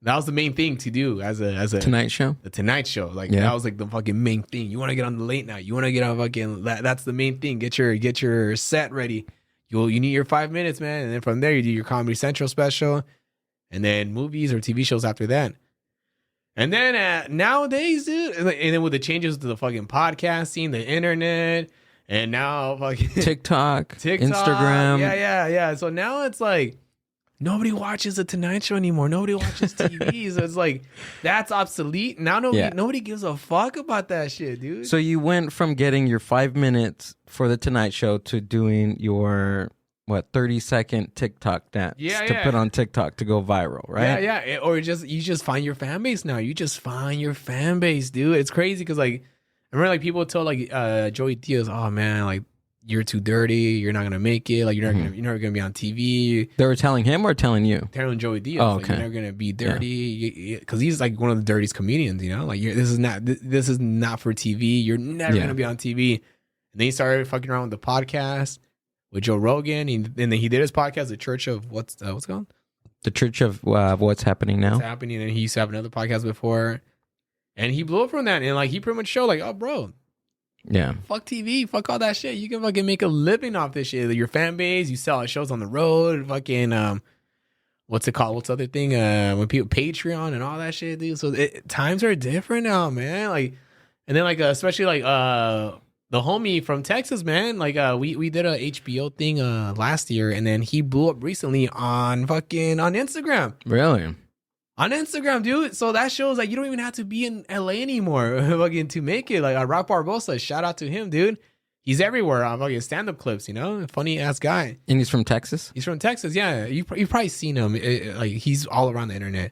that was the main thing to do as a Tonight Show. The Tonight Show. Like that was like the fucking main thing. You want to get on the late night. You want to get on fucking. That's the main thing. Get your set ready. You need your 5 minutes, man. And then from there you do your Comedy Central special, and then movies or TV shows after that. And then nowadays, dude, and then with the changes to the fucking podcasting, the internet, and now fucking TikTok, Instagram. Yeah. So now it's like nobody watches the Tonight Show anymore. Nobody watches TV. So it's like that's obsolete. Now nobody gives a fuck about that shit, dude. So you went from getting your 5 minutes for the Tonight Show to doing your 30-second TikTok dance to put on TikTok to go viral, right? Yeah. Or you just find your fan base now. You just find your fan base, dude. It's crazy because like I remember like people tell like Joey Diaz, oh man, like you're too dirty, you're not gonna make it, like you're never gonna be on TV. They were telling him or telling you? Telling Joey Diaz, oh, okay. Like, you're never gonna be dirty because he's like one of the dirtiest comedians, you know. Like this is not for TV. You're never gonna be on TV. And then he started fucking around with the podcast with Joe Rogan, and then he did his podcast, The Church of what's it called? The Church of What's Happening Now. What's Happening, and he used to have another podcast before, and he blew up from that, and like he pretty much showed like, oh, bro, yeah, fuck TV, fuck all that shit. You can fucking make a living off this shit. Your fan base, you sell shows on the road, fucking what's it called? What's the other thing? When people Patreon and all that shit, dude. So times are different now, man. Like, and then like especially like the homie from Texas, man. Like we did a HBO thing last year, and then he blew up recently on Instagram. Really? On Instagram, dude. So that shows like you don't even have to be in LA anymore fucking to make it. Like Rock Barbosa, shout out to him, dude. He's everywhere on fucking stand-up clips, you know? Funny ass guy. And he's from Texas? He's from Texas, yeah. You've probably seen him. Like he's all around the internet.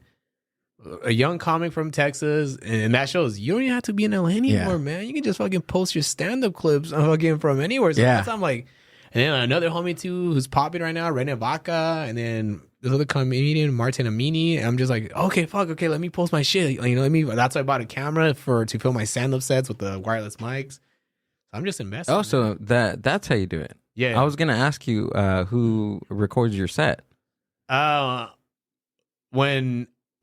A young comic from Texas, and that shows you don't even have to be in LA anymore, man. You can just fucking post your stand-up clips fucking from anywhere. So that's I'm like, and then another homie too who's popping right now, Rene Vaca, and then this other comedian, Martin Amini. And I'm just like, okay, let me post my shit. You know, that's why I bought a camera to film my stand-up sets with the wireless mics. I'm just investing. Oh, so that's how you do it. Yeah. I was gonna ask you who records your set. When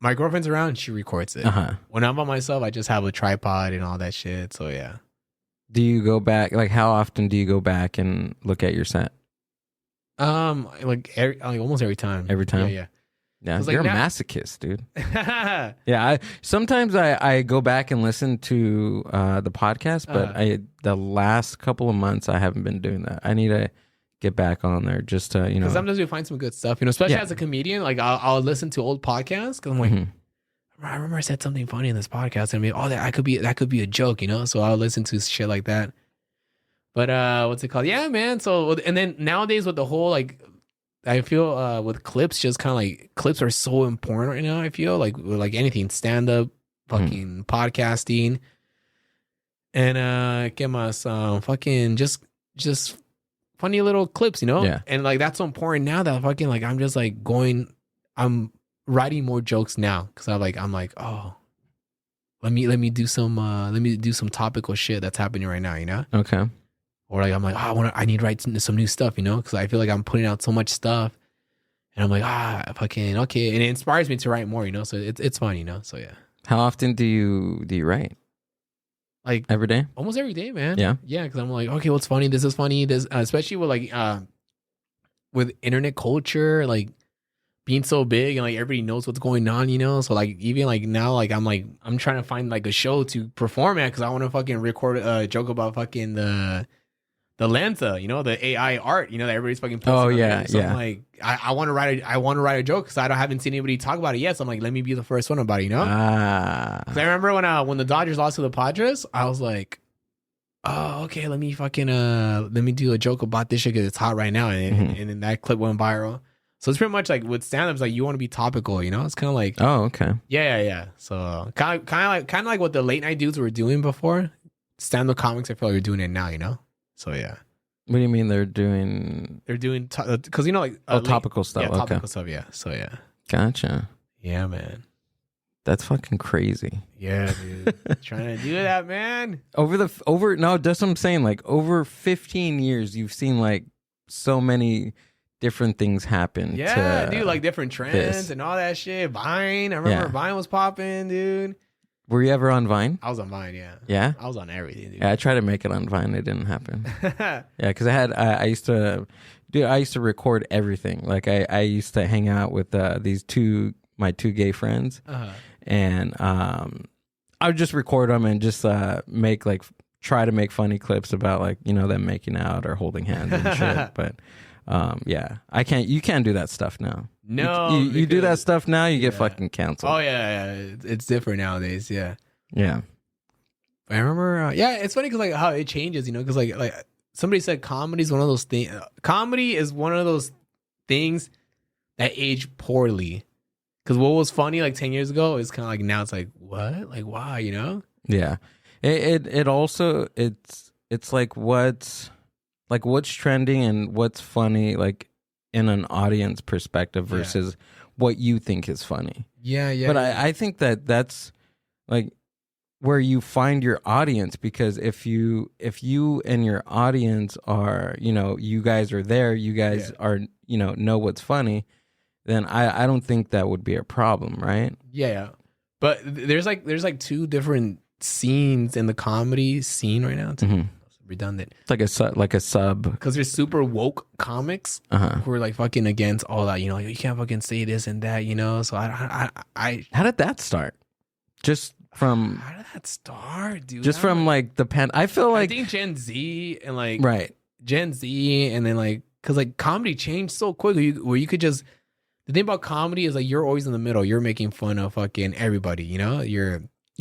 my girlfriend's around, she records it. When I'm by myself, I just have a tripod and all that shit. So yeah. Do you go back? Like, how often do you go back and look at your set? Like almost every time. Every time. Yeah. Yeah, like you're a masochist, dude. Yeah, sometimes I go back and listen to the podcast, but the last couple of months I haven't been doing that. I need to get back on there just to, you know. Because sometimes we find some good stuff, you know, especially as a comedian. Like I'll listen to old podcasts because I'm like, I remember I said something funny in this podcast, and I'm like, that could be a joke, you know. So I'll listen to shit like that. But what's it called? Yeah, man. So and then nowadays with the whole like. I feel with clips, just kind of like clips are so important right now. I feel like with like anything, stand up, fucking podcasting, and get my fucking just funny little clips, you know. Yeah. And like that's so important now that fucking like I'm just like I'm writing more jokes now because I'm like oh, let me do some topical shit that's happening right now, you know. Okay. Or like I'm like, I need to write some new stuff, you know, because I feel like I'm putting out so much stuff, and I'm like, fucking okay, and it inspires me to write more, you know. So it's fun, you know. So yeah. How often do you write? Like every day? Almost every day, man. Yeah, because I'm like, okay, what's funny? This is funny. This especially with like with internet culture, like being so big and like everybody knows what's going on, you know. So like even like now, like I'm trying to find like a show to perform at because I want to fucking record a joke about fucking the Lanta, you know, the AI art, you know, that everybody's fucking posting. Oh yeah, so yeah. I'm like, I want to write a joke because I haven't seen anybody talk about it yet. So I'm like, let me be the first one about it, you know. Because I remember when the Dodgers lost to the Padres, I was like, oh okay, let me do a joke about this shit because it's hot right now, and then that clip went viral. So it's pretty much like with stand-ups, like you want to be topical, you know. It's kind of like okay, yeah. So kind of like what the late night dudes were doing before. Stand-up comics, I feel like you're doing it now, you know. So yeah. What do you mean they're doing? They're doing because you know like topical stuff. Yeah, topical okay. stuff. Yeah. So yeah. Gotcha. Yeah, man. That's fucking crazy. Yeah, dude. Trying to do that, man. That's what I'm saying. Like over 15 years, you've seen like so many different things happen. Yeah, dude. Like different trends and all that shit. Vine. I remember Vine was popping, dude. Were you ever on Vine? I was on Vine, yeah. Yeah? I was on everything, dude. Yeah, I tried to make it on Vine. It didn't happen. Yeah, because I used to record everything. Like I used to hang out with my two gay friends, and I would just record them and just try to make funny clips about like, you know, them making out or holding hands and shit. But you can't do that stuff now. No, you do that stuff now, you get fucking canceled. Oh yeah, it's different nowadays. Yeah. I remember. It's funny because like how it changes, you know, because like somebody said comedy is one of those things. Comedy is one of those things that age poorly. Because what was funny like 10 years ago is kind of like now it's like what, like why, you know? Yeah, it also it's like what's trending and what's funny like in an audience perspective versus what you think is funny. Yeah. But I think that's like where you find your audience, because if you and your audience are, you know, you guys are there, you guys are, you know what's funny, then I don't think that would be a problem, right? Yeah. But there's like two different scenes in the comedy scene right now. Redundant. It's like a sub. Because there's super woke comics who are like fucking against all that, you know, you can't fucking say this and that, you know. So I how did that start? Just from how did that start, dude? just from like the pen. I feel like I think Gen Z and like right. Gen Z and then like because like comedy changed so quickly where you could just the thing about comedy is like you're always in the middle. You're making fun of fucking everybody. You know, you're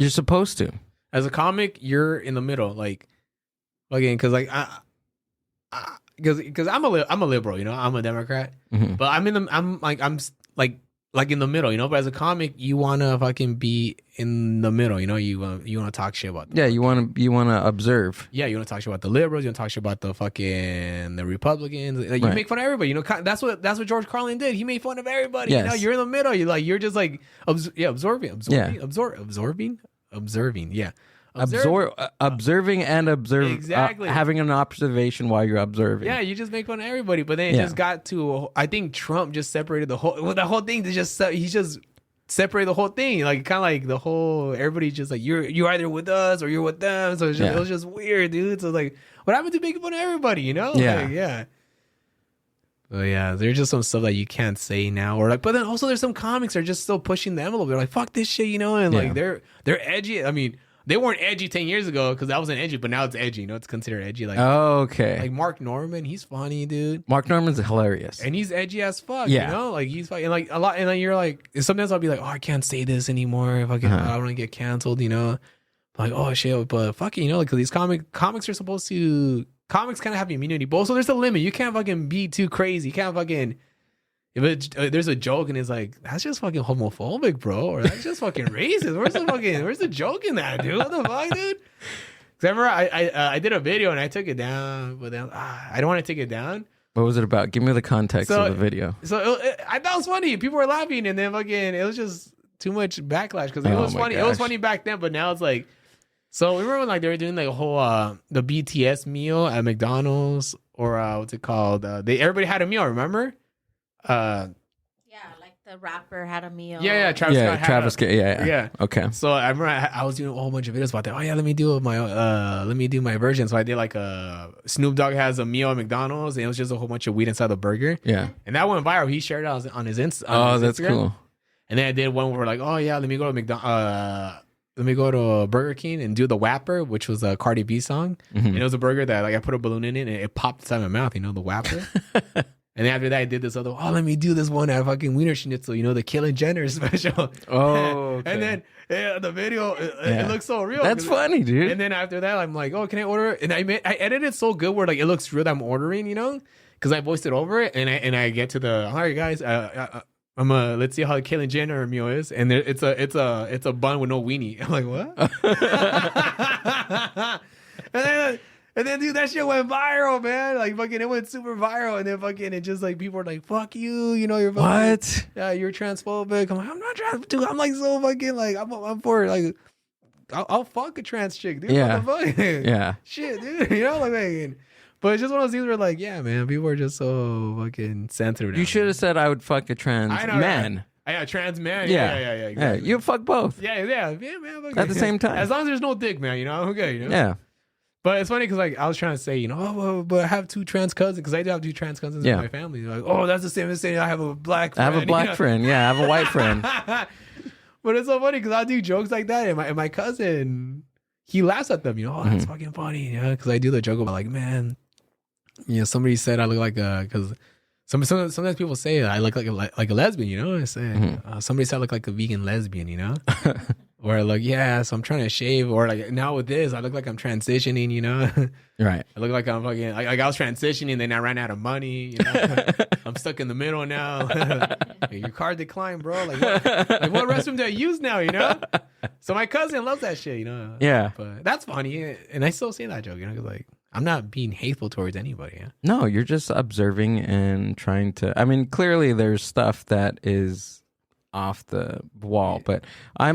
supposed to. As a comic, you're in the middle, like fucking because like because I'm a liberal, you know, I'm a Democrat, but I'm like in the middle, you know. But as a comic, you wanna fucking be in the middle, you know. You wanna talk shit about them. Yeah, you wanna observe. Yeah, you wanna talk shit about the liberals. You wanna talk shit about the fucking the Republicans. Like, you make fun of everybody. You know, that's what George Carlin did. He made fun of everybody. Yes. You know, you're in the middle. You're just like absorbing. Yeah. Observing and observe. Exactly. Having an observation while you're observing. Yeah, you just make fun of everybody, but then it just got to. I think Trump just separated the whole. Well, the whole thing. He just separated the whole thing. Like kind of like the whole. Everybody just like you're either with us or you're with them. So it was just weird, dude. So like, what happened to making fun of everybody? You know? Yeah. Like, yeah. But yeah, there's just some stuff that you can't say now, or like. But then also there's some comics that are just still pushing the envelope. They're like, fuck this shit, you know, and like they're edgy. I mean. They weren't edgy 10 years ago because that wasn't edgy, but now it's edgy. You know, it's considered edgy. Like, okay. Like Mark Norman, he's funny, dude. Mark Norman's hilarious, and he's edgy as fuck. Yeah. You know, like he's fucking like a lot. And then you're like, sometimes I'll be like, oh, I can't say this anymore. If I don't want to get canceled, you know. Like, oh shit, but fucking, you know, like, because these comics are supposed to. Comics kind of have immunity, but also there's a limit. You can't fucking be too crazy. You can't fucking. If there's a joke and it's like, that's just fucking homophobic, bro, or that's just fucking racist. Where's the joke in that, dude? What the fuck, dude? Because I remember I did a video and I took it down, but then I don't want to take it down. What was it about? Give me the context of the video. So I thought it was funny. People were laughing, and then fucking it was just too much backlash because it was funny. Gosh. It was funny back then, but now it's like. So we remember when like they were doing like a whole the BTS meal at McDonald's or what's it called? Everybody had a meal. Remember? Yeah, like the rapper had a meal. Yeah, Travis Scott. Yeah. Okay. So I remember I was doing a whole bunch of videos about that. Oh yeah, let me do my version. So I did like Snoop Dogg has a meal at McDonald's, and it was just a whole bunch of weed inside the burger. Yeah, and that went viral. He shared it on his Instagram. Oh, that's cool. And then I did one where like, oh yeah, let me go to let me go to Burger King and do the Whapper, which was a Cardi B song, and it was a burger that like I put a balloon in it and it popped inside my mouth. You know, the Whapper. And then after that, I did this other. Oh, let me do this one at fucking Wiener Schnitzel. You know, the Killing Jenner special. Oh, okay. And then the video, it looks so real. That's funny, dude. And then after that, I'm like, oh, can I order? And I edited it so good where like it looks real that I'm ordering, you know, because I voiced it over it, and I get to the all right, guys. Let's see how the Caitlyn Jenner meal is, and it's a bun with no weenie. I'm like, what? And then, dude, that shit went viral, man. Like, fucking, it went super viral. And then, fucking, it just, like, people were like, fuck you. You know, you're fucking. What? Yeah, you're transphobic. I'm like, I'm not transphobic. Dude, I'm, like, so fucking, like, I'm for, like, I'll fuck a trans chick, dude. Yeah. What the fuck? Yeah. Shit, dude. You know, like, but it's just one of those things where, like, yeah, man, people are just so fucking sensitive now. You should have said I would fuck a trans man. Yeah, trans man. Yeah, exactly. Yeah, you fuck both. Yeah, man. At the same time. As long as there's no dick, man, you know, I'm okay, you know? Yeah. But it's funny because like I was trying to say, you know, well, but I have two trans cousins because I do have two trans cousins in my family. They're like, oh, that's the same as saying I have a black friend. I have a black friend. Yeah, I have a white friend. But it's so funny because I do jokes like that, and my cousin, he laughs at them. You know, oh, that's fucking funny. You know, because I do the joke about like, man, you know, somebody said I look like because sometimes people say I look like a lesbian. You know, I say somebody said I look like a vegan lesbian. You know. Or like, yeah, so I'm trying to shave. Or like now with this, I look like I'm transitioning, you know? Right. I look like I'm fucking, like I was transitioning, then I ran out of money, you know? I'm stuck in the middle now. Your car declined, bro. Like what restroom do I use now, you know? So my cousin loves that shit, you know? Yeah. But that's funny. And I still say that joke, you know? Because like, I'm not being hateful towards anybody. Yeah? No, you're just observing and trying to, I mean, clearly there's stuff that is off the wall, but I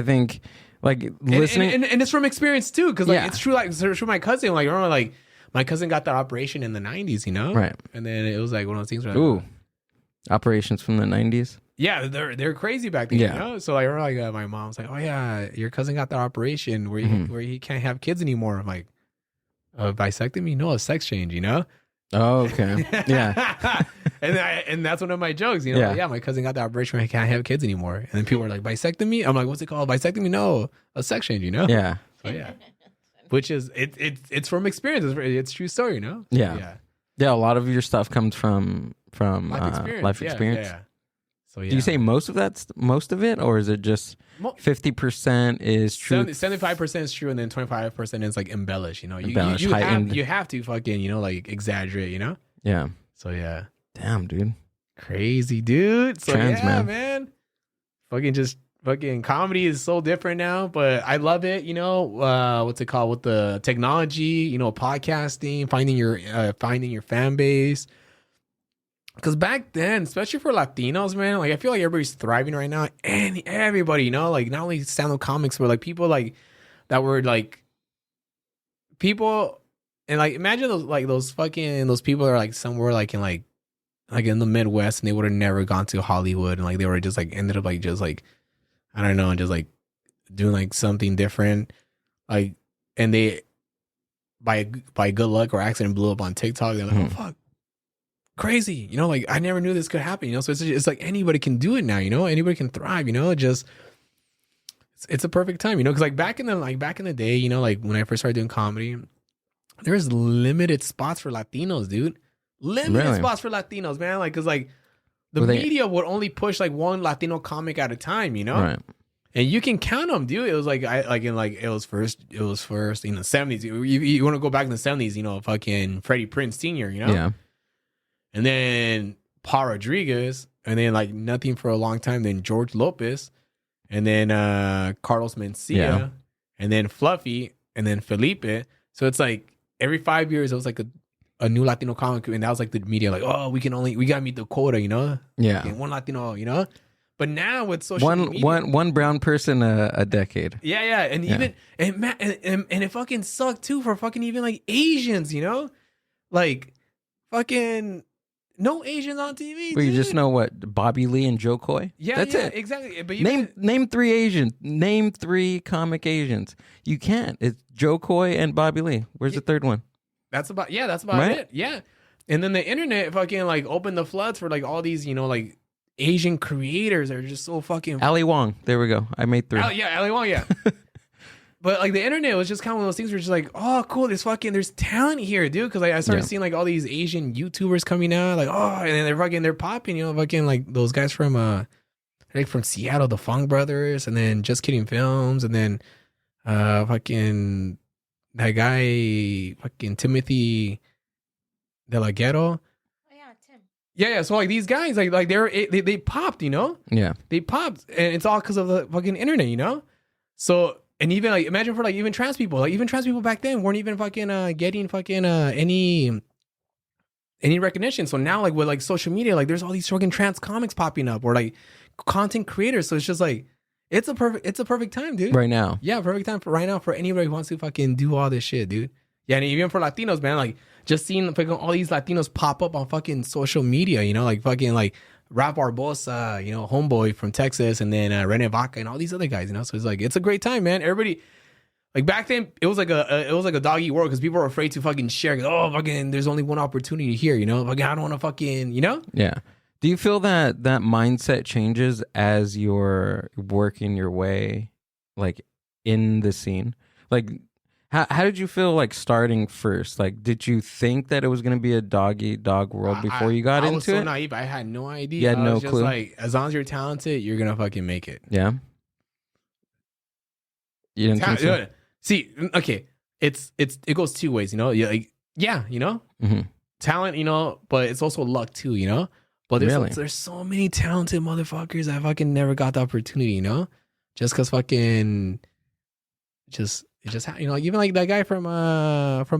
think like listening and it's from experience too, because like it's true, like it's true. My cousin, like remember, like my cousin got that operation in the 90s, you know, right? And then it was like one of those things where operations from the 90s. Yeah, they're crazy back then, you know. So like, I remember, like my mom's like, oh yeah, your cousin got that operation where he can't have kids anymore. I'm like, vasectomy? No, a sex change, you know. Oh, okay. Yeah. and that's one of my jokes, you know. Yeah. Like, yeah, my cousin got the operation. I can't have kids anymore. And then people are like, bisectomy? I'm like, what's it called? Bisectomy? No, a section, you know. Yeah. So yeah, which is it's from experience. It's true story, you know. Yeah. Yeah. A lot of your stuff comes from life experience. Yeah. So yeah. Do you say most of it, or is it just 50% is true? 75% is true, and then 25% is like embellished. You know, you have to fucking, you know, like exaggerate. You know. Yeah. So yeah. Damn, dude. Crazy, dude. So Trans, yeah, man. Fucking comedy is so different now, but I love it. You know, what's it called with the technology? You know, podcasting, finding your fan base. Because back then, especially for Latinos, man, like I feel like everybody's thriving right now, and everybody, you know, like not only stand-up comics, but like people like that were like people, and like imagine those people that are like somewhere like in the Midwest, and they would have never gone to Hollywood, and like they were just like ended up like just like I don't know, just like doing like something different, like, and they by good luck or accident blew up on TikTok. They're like, oh fuck. Crazy, you know, like I never knew this could happen, you know. So it's like anybody can do it now, you know. Anybody can thrive, you know. It's a perfect time, you know, because like back in the day, you know, like when I first started doing comedy, there's limited spots for Latinos, dude. Limited spots for Latinos, man. Like, cause like the media would only push like one Latino comic at a time, you know. Right. And you can count them, dude. It was like it was first in the 70s. You want to go back in the 70s, you know, fucking Freddie Prinze Sr., you know. Yeah. And then Paul Rodriguez, and then like nothing for a long time. Then George Lopez, and then Carlos Mencia, and then Fluffy, and then Felipe. So it's like every 5 years it was like a new Latino comic, and that was like the media, like, oh, we gotta meet the quota, you know? Yeah, and one Latino, you know. But now with social media, one brown person a decade. Yeah, and even and it fucking sucked too for fucking even like Asians, you know, like fucking. No Asians on TV. Well, you just know what Bobby Lee and Joe Coy. Yeah, that's it. Exactly. But name 3 Asians. Name 3 comic Asians. You can't. It's Joe Coy and Bobby Lee. Where's the third one? That's about it. Yeah. And then the internet fucking like opened the floods for like all these, you know, like Asian creators that are just so fucking. Ali Wong. There we go. I made 3. Ali Wong. Yeah. But like the internet was just kind of one of those things where it's just like, oh, cool, there's talent here, dude. Because like I started seeing like all these Asian YouTubers coming out, like, oh, and then they're popping, you know, fucking like those guys from like from Seattle, the Fong Brothers, and then Just Kidding Films, and then fucking that guy, fucking Timothy De La Ghetto. Oh yeah, Tim. Yeah. So like these guys, like they popped, you know. Yeah. They popped, and it's all because of the fucking internet, you know. So. And even like imagine for like even trans people back then weren't even fucking getting fucking any recognition. So now like with like social media, like there's all these fucking trans comics popping up or like content creators. So it's just like it's a perfect time, dude. Right now. Yeah, perfect time for right now for anybody who wants to fucking do all this shit, dude. Yeah, and even for Latinos, man, like just seeing fucking all these Latinos pop up on fucking social media, you know, like fucking like Rap Barbosa, you know, Homeboy from Texas, and then Rene Vaca and all these other guys, you know. So it's like it's a great time, man. Everybody, like back then, it was like a dog eat world because people were afraid to fucking share. Oh, fucking, there's only one opportunity here, you know. Like I don't want to fucking, you know. Yeah. Do you feel that mindset changes as you're working your way, like in the scene? Like, how did you feel like starting first? Like, did you think that it was going to be a dog eat dog world before you got into it? I was so naive. I had no idea. You had no clue. Just like, as long as you're talented, you're going to fucking make it. Yeah. You didn't think so? See, okay. It goes 2 ways, you know? You know? Mm-hmm. Talent, you know, but it's also luck too, you know? But there's so many talented motherfuckers that fucking never got the opportunity, you know? Just because fucking it just you know, like even like that guy from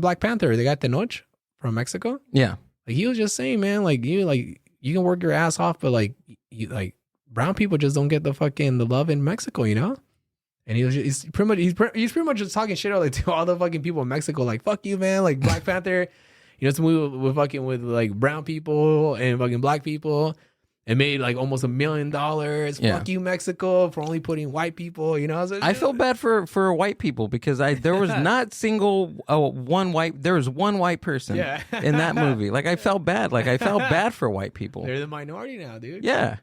Black Panther, the guy Tenoch from Mexico. Yeah, like he was just saying, man, like you can work your ass off, but like you like brown people just don't get the love in Mexico, you know. And he's pretty much just talking shit out like to all the fucking people in Mexico, like fuck you, man, like Black Panther, you know, it's a movie with like brown people and fucking black people, It made like almost $1 million. Fuck you, Mexico, for only putting white people. You know, I feel bad for white people because there was not there was one white person in that movie. Like I felt bad. Like I felt bad for white people. They're the minority now, dude. Yeah.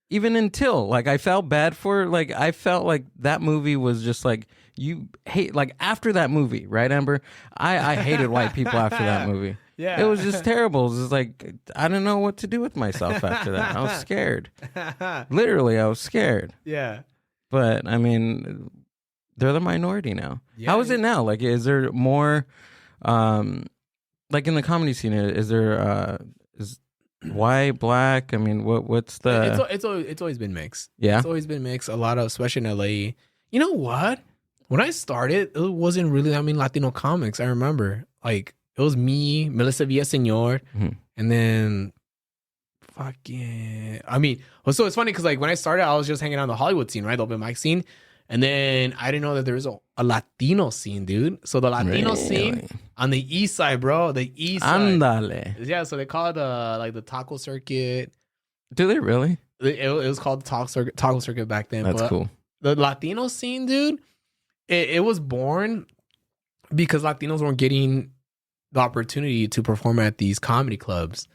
Even until like I felt bad for like I felt like that movie was just like you hate like after that movie, right, Amber? I hated white people after that movie. Yeah. It was just terrible. It was just like I don't know what to do with myself after that. I was scared. Literally, I was scared. Yeah. But I mean, they're the minority now. Yeah, how is it now? Like is there more like in the comedy scene, is there is white, black? I mean, what's the it's always been mixed. Yeah. It's always been mixed. A lot of, especially in LA. You know what? When I started, it wasn't really that many Latino comics. I remember. Like it was me, Melissa Villaseñor, and then fucking. I mean, so it's funny because like when I started, I was just hanging out in the Hollywood scene, right, the open mic scene, and then I didn't know that there was a Latino scene, dude. So the Latino scene on the east side, bro, the east side. Andale. Yeah, so they call it the taco circuit. Do they really? It was called the taco circuit back then. That's cool. The Latino scene, dude, it was born because Latinos weren't getting the opportunity to perform at these comedy clubs,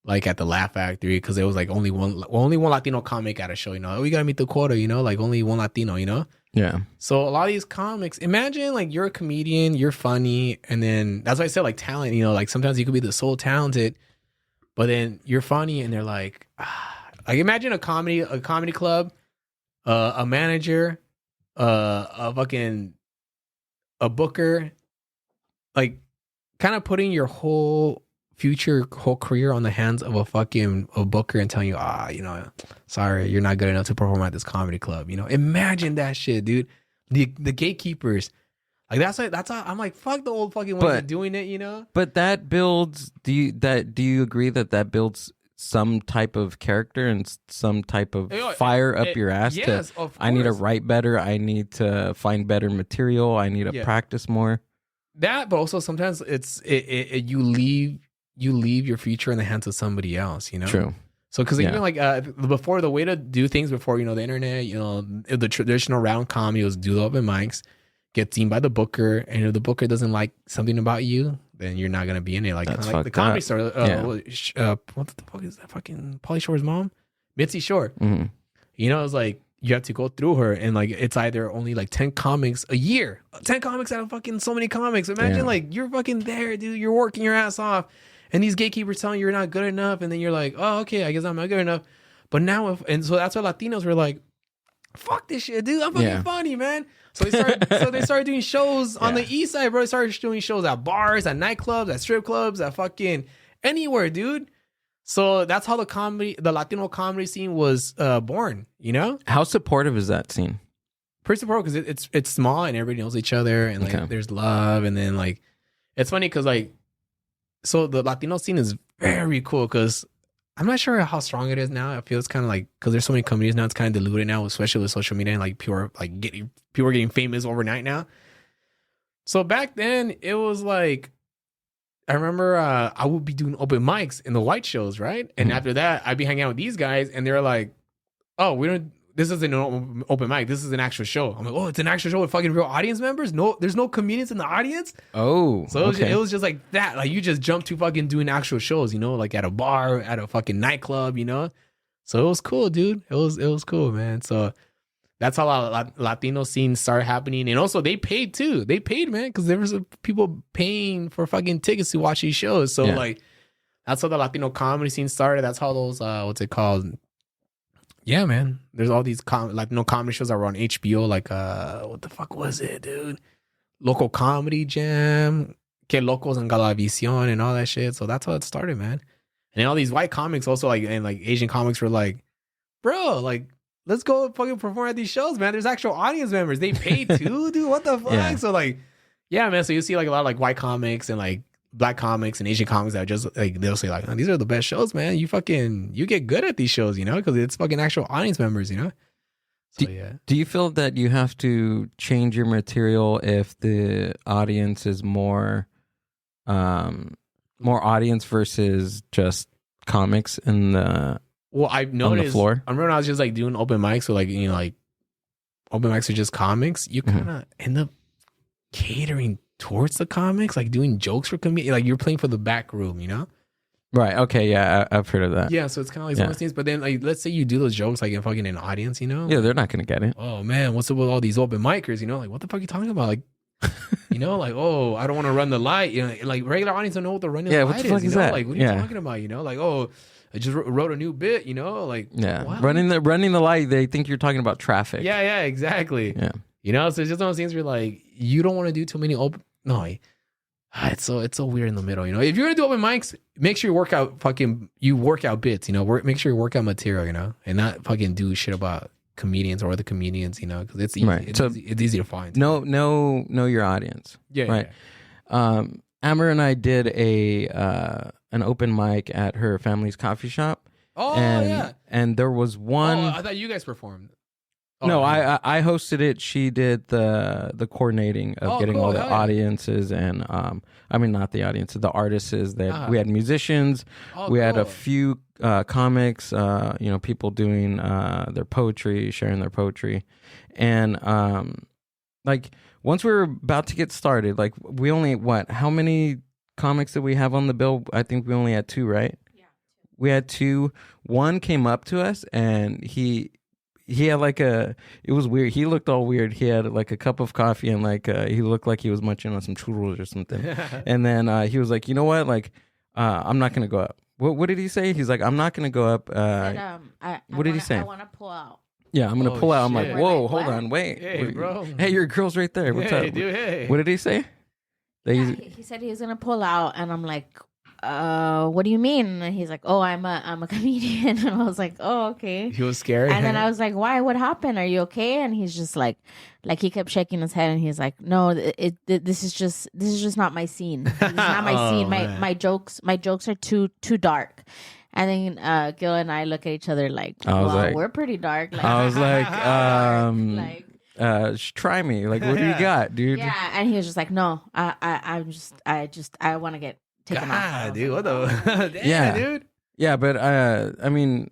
like at the Laugh Factory, because it was like only one Latino comic at a show. You know, we gotta meet the quota. You know, like only one Latino. You know. Yeah. So a lot of these comics, imagine like you're a comedian, you're funny, and then that's why I said like talent. You know, like sometimes you could be the so talented, but then you're funny, and they're like imagine a comedy club, a manager, a booker, like. Kind of putting your whole career on the hands of a booker and telling you, you know, sorry, you're not good enough to perform at this comedy club. You know, imagine that shit, dude. The gatekeepers, like that's how I'm like, fuck the old fucking ones that doing it, you know. But that builds. Do you agree that builds some type of character and some type of fire up your ass? Yes, of course. I need to write better. I need to find better material. I need to practice more. That, but also sometimes you leave your future in the hands of somebody else, you know? True. So, because even like before, the way to do things before, you know, the internet, you know, the traditional round comedy was do the open mics, get seen by the booker, and if the booker doesn't like something about you, then you're not gonna be in it. Like the Comedy Store. What the fuck is that? Fucking Pauly Shore's mom, Mitzi Shore. Mm-hmm. You know, it's like. You have to go through her, and like it's either only like 10 comics a year, 10 comics out of fucking so many comics. Imagine like you're fucking there, dude. You're working your ass off, and these gatekeepers telling you you're not good enough, and then you're like, oh, okay, I guess I'm not good enough. But now, and so that's why Latinos were like, fuck this shit, dude. I'm fucking funny, man. So they started doing shows on the east side, bro. They started doing shows at bars, at nightclubs, at strip clubs, at fucking anywhere, dude. So that's how the Latino comedy scene was born, you know? How supportive is that scene? Pretty supportive because it's small and everybody knows each other and like there's love. And then like, it's funny because like, so the Latino scene is very cool because I'm not sure how strong it is now. I feel it's kind of like, because there's so many comedians now, it's kind of diluted now, especially with social media and like people are getting famous overnight now. So back then it was like, I remember I would be doing open mics in the white shows, right? And after that, I'd be hanging out with these guys, and they're like, "Oh, this isn't an open mic. This is an actual show." I'm like, "Oh, it's an actual show with fucking real audience members? No, there's no comedians in the audience." Oh, so it was just like that. Like you just jump to fucking doing actual shows, you know, like at a bar, at a fucking nightclub, you know. So it was cool, dude. It was cool, man. So. That's how Latino scenes started happening. And also they paid too. They paid, man, because there was people paying for fucking tickets to watch these shows. So like, that's how the Latino comedy scene started. That's how those, what's it called? Yeah, man. There's all these Latino comedy shows that were on HBO. Like, what the fuck was it, dude? Local Comedy Jam, Que Locos en Galavisión and all that shit. So that's how it started, man. And then all these white comics also like, and like Asian comics were like, bro, like, let's go fucking perform at these shows, man. There's actual audience members. They pay too, dude. What the fuck? Yeah. So like, yeah, man. So you see like a lot of like white comics and like black comics and Asian comics that are just like, they'll say like, oh, these are the best shows, man. You get good at these shows, you know, because it's fucking actual audience members, you know. So do you feel that you have to change your material if the audience is more audience versus just comics in the Well, I've noticed on the floor. I remember when I was just like doing open mics, so like like open mics are just comics. You kind of end up catering towards the comics, like doing jokes for comedians. Like you're playing for the back room, Right. Okay. Yeah, I've heard of that. Yeah, so it's kind of like some of those things. But then, like, let's say you do those jokes like in fucking an audience, Yeah, they're not gonna get it. Oh man, what's up with all these open micers? Like, what the fuck are you talking about? Like, like, oh, I don't want to run the light. Like regular audience don't know what the running light what the fuck is that? Like, what are you talking about? Like, oh, I just wrote a new bit. Like, what? running the light. They think you're talking about traffic. Yeah, exactly. Yeah, so it's just one of those things where like you don't want to do too many open. No, it's so weird in the middle. If you're gonna do open mics, make sure you work out bits. Make sure you work out material. And not fucking do shit about comedians or other comedians. Because it's easy. Right. It's easy to find. Know your audience. Yeah. Right. Yeah. Amber and I did an open mic at her family's coffee shop. Oh, yeah. And there was one. Oh, I thought you guys performed. Oh, no, I hosted it. She did the coordinating of getting all the audiences and I mean not the audiences, the artists. That we had musicians, we had a few comics, people doing their poetry, sharing their poetry, and like once we were about to get started, like we only how many comics did we have on the bill? I think we only had 2, right? Yeah, 2. We had 2. One came up to us and he had it was weird. He looked all weird. He had like a cup of coffee and he looked like he was munching on some churros or something. And then he was like, you know what? Like, I'm not going to go up. What did he say? He's like, I'm not going to go up. What did he say? I want to pull out. Yeah, I'm going to pull out. I'm shit. like, whoa, Like, hold what? on, wait. Hey, bro. Hey, your girl's right there. What's up? Dude, hey. What did he say? He said he was going to pull out. And I'm like, what do you mean? And he's like, oh, I'm a comedian. And I was like, oh, okay. He was scared. And then I was like, why? What happened? Are you okay? And he's just like he kept shaking his head and he's like, no, this is just not my scene. This is not my scene. My jokes are too dark. And then GILL and I look at each other like, we're pretty dark. Like, I was like, try me. Like, what do you got, dude? Yeah. And he was just like, no, I want to get taken off. Dude, what the? Damn, dude. Yeah, but I mean,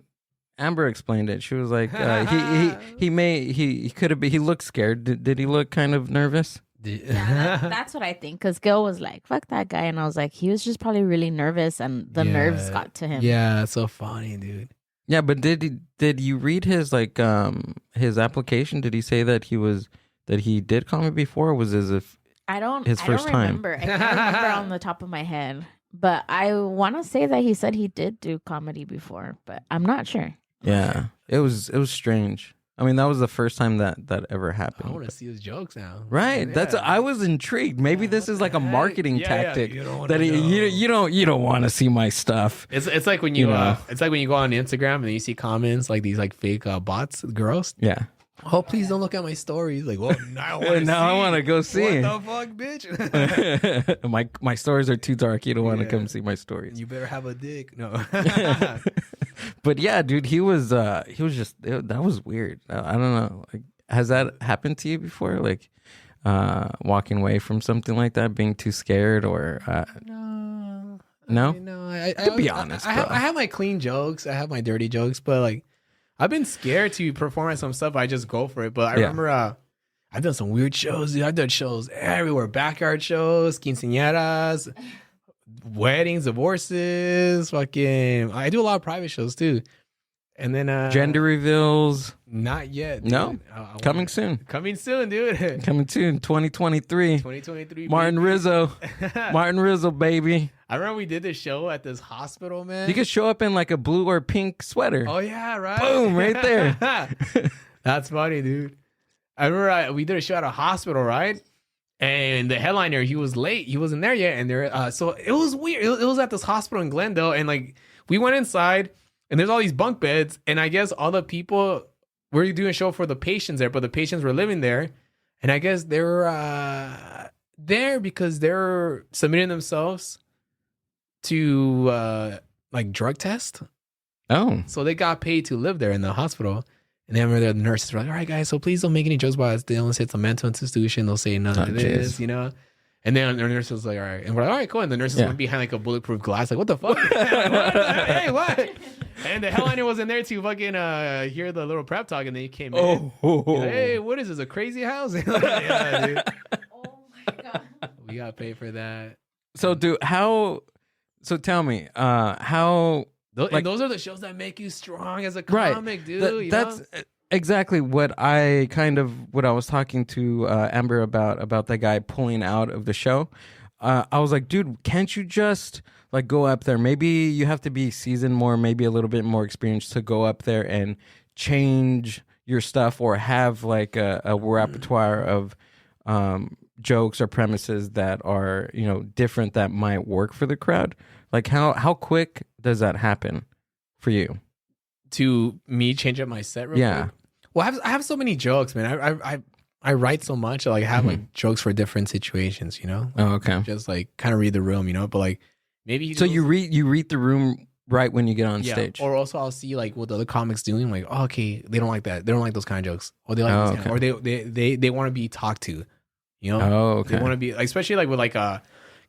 Amber explained it. She was like, he could have been. He looked scared. Did he look kind of nervous? Yeah, that's what I think. Because GILL was like, fuck that guy. And I was like, he was just probably really nervous and the nerves got to him. Yeah, it's so funny, dude. Yeah, but did you read his his application? Did he say that he did comedy before? Or was it as if his first time? Remember. I can't remember on the top of my head. But I want to say that he said he did do comedy before, but I'm not sure. Yeah, it was strange. I mean, that was the first time that ever happened. I want to see his jokes now. Right. Yeah. I was intrigued. Maybe this is like a marketing tactic that you don't want to see my stuff. It's like when you it's like when you go on Instagram and you see comments like these like fake bots, girls. Yeah. Oh, please don't look at my stories. Like, well, now I want to go see. What the fuck, bitch? my stories are too dark. You don't want to come see my stories. You better have a dick. No. But yeah, dude, he was just that was weird. I don't know. Like, has that happened to you before? Like, walking away from something like that, being too scared, or no. No. To be honest, I have my clean jokes. I have my dirty jokes, but like, I've been scared to perform at some stuff. I just go for it. But I remember I've done some weird shows, dude. I've done shows everywhere. Backyard shows, quinceañeras, weddings, divorces, fucking. I do a lot of private shows too. And then gender reveals. Not yet. Dude. No. Coming soon. Coming soon, dude. Coming soon. 2023. 2023. Martin Rizo. Martin Rizo, baby. I remember we did this show at this hospital, man. You could show up in like a blue or pink sweater. Oh yeah, right. Boom, right there. That's funny, dude. I remember we did a show at a hospital, right? And the headliner, he was late. He wasn't there yet, and there. So it was weird. It was at this hospital in Glendale, and like we went inside, and there's all these bunk beds, and I guess all the people were doing a show for the patients there, but the patients were living there, and I guess they were there because they're submitting themselves to like drug test. Oh, so they got paid to live there in the hospital. And then the nurses were like, all right, guys, so please don't make any jokes about it. They don't say it's a mental institution. They'll say none of this, you know? And then the nurse was like, all right. And we're like, all right, cool. And the nurses went behind like a bulletproof glass. Like, what the fuck? Hey, what? And the headliner was in there to fucking hear the little prep talk, and then he came in. Hey, what is this? A crazy house? Yeah, dude. Oh my god. We got paid for that. So, dude, So tell me, how? And those are the shows that make you strong as a comic, dude. That's exactly what I was talking to Amber about that guy pulling out of the show. I was like, dude, can't you just like go up there? Maybe you have to be seasoned more, maybe a little bit more experienced to go up there and change your stuff, or have like a repertoire of jokes or premises that are, you know, different, that might work for the crowd. Like how quick does that happen for you? To me change up my set real quick? Well, I have so many jokes, man. I write so much. Like I have like jokes for different situations, you know? Oh, okay. Just like kind of read the room, you know? But like maybe so you read the room right when you get on stage. Or also I'll see like what the other comics doing. I'm like, oh, okay, they don't like that. They don't like those kind of jokes. Or they like these kind of, or they want to be talked to. You know? Oh, okay. They want to be like, especially like with like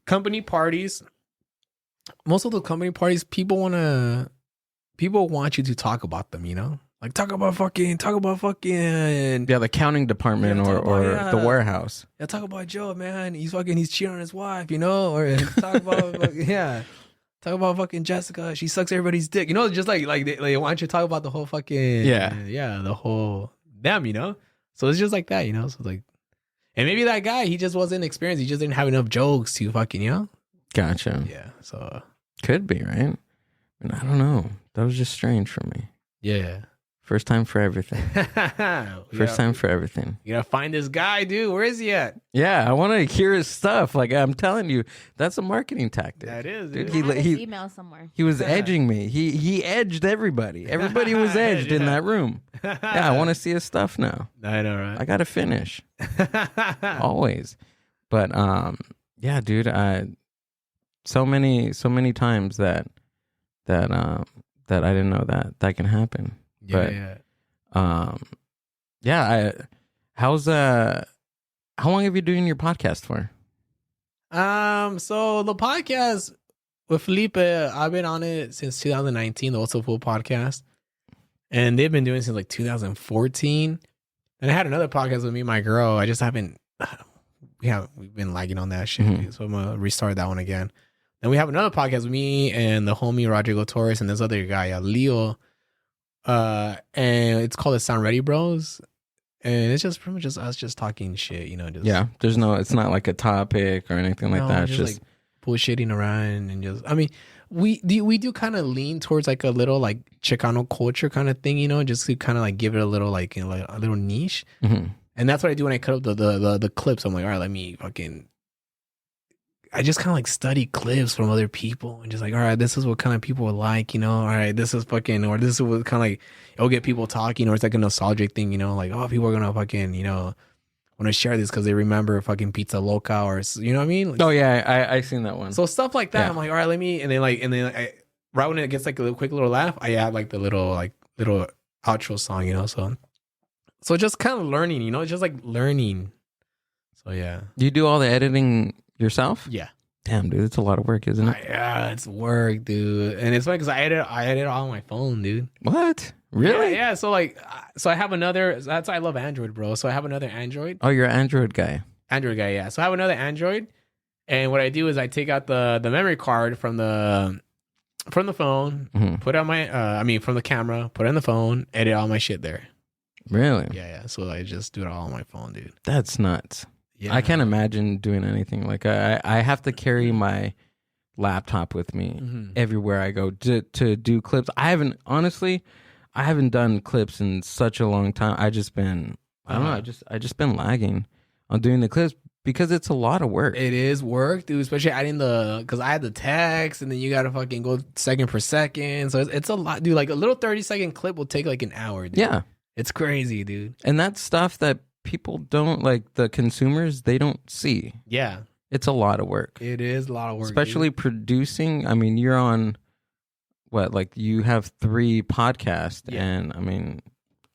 company parties. Most of the company parties, people want you to talk about them, you know? Like talk about fucking yeah, the accounting department or the warehouse. Yeah, talk about Joe, man. He's cheating on his wife, you know? Or talk about talk about fucking Jessica. She sucks everybody's dick. You know, just like they want you to talk about the whole fucking the whole them, you know? So it's just like that, you know? So like, and maybe that guy, he just wasn't experienced. He just didn't have enough jokes to fucking, you know? Gotcha. Yeah, so could be, right? And I don't know. That was just strange for me. Yeah. First time for everything. First time for everything. You gotta find this guy, dude. Where is he at? Yeah, I want to hear his stuff. Like I'm telling you, that's a marketing tactic. That is, dude. He email somewhere. He was edging me. He edged everybody. Everybody was edged in that room. Yeah, I want to see his stuff now. I know, right? I gotta finish. Always. But yeah, dude. So many times that I didn't know that can happen. How long have you doing your podcast for? So the podcast with Felipe, I've been on it since 2019, the Also Full podcast. And they've been doing it since like 2014. And I had another podcast with me and my girl. I just haven't we've been lagging on that shit. Mm-hmm. So I'm gonna restart that one again. Then we have another podcast with me and the homie Rodrigo Torres and this other guy, Leo. And it's called Estan Ready Bros. And it's just pretty much just us just talking shit, you know. Just, it's not like a topic or anything like that. It's just like bullshitting around and just, I mean, we do kind of lean towards like a little like Chicano culture kind of thing, you know, just to kind of like give it a little like, you know, like a little niche. Mm-hmm. And that's what I do when I cut up the clips. I'm like, all right, let me fucking. I just kind of like study clips from other people and just like, all right, this is what kind of people would like, you know. All right, this is fucking, or this is what kind of like it'll get people talking, or it's like a nostalgic thing, you know, like oh, people are gonna fucking, you know, want to share this because they remember fucking Pizza Loca, or you know what I mean? Like, oh yeah, I seen that one. So stuff like that. Yeah. I'm like, all right, let me, and then right when it gets like a quick little laugh, I add like the little outro song, you know. So just kind of learning, you know, just like learning. So yeah. Do you do all the editing yourself? Yeah. Damn, dude, it's a lot of work, isn't it? Yeah, it's work, dude. And it's funny because I edit all on my phone, dude. What? Really? Yeah. So I have another. That's why I love Android, bro. So I have another Android. Oh, you're an Android guy. Android guy, yeah. So I have another Android, and what I do is I take out the memory card from the phone, mm-hmm. put it on my from the camera, put it on the phone, edit all my shit there. Really? Yeah. So I just do it all on my phone, dude. That's nuts. Yeah. I can't imagine doing anything like I have to carry my laptop with me mm-hmm. everywhere I go to do clips. I haven't done clips in such a long time. I just been been lagging on doing the clips because it's a lot of work. It is work, dude, especially adding because I had the text and then you gotta fucking go second per second. So it's a lot, dude. Like a little 30-second clip will take like an hour, dude. Yeah. It's crazy, dude. And that's stuff that people don't, like the consumers, they don't see. Yeah. It's a lot of work. It is a lot of work. Especially dude. Producing. I mean, you're on what, like you have 3 podcasts, yeah. And I mean,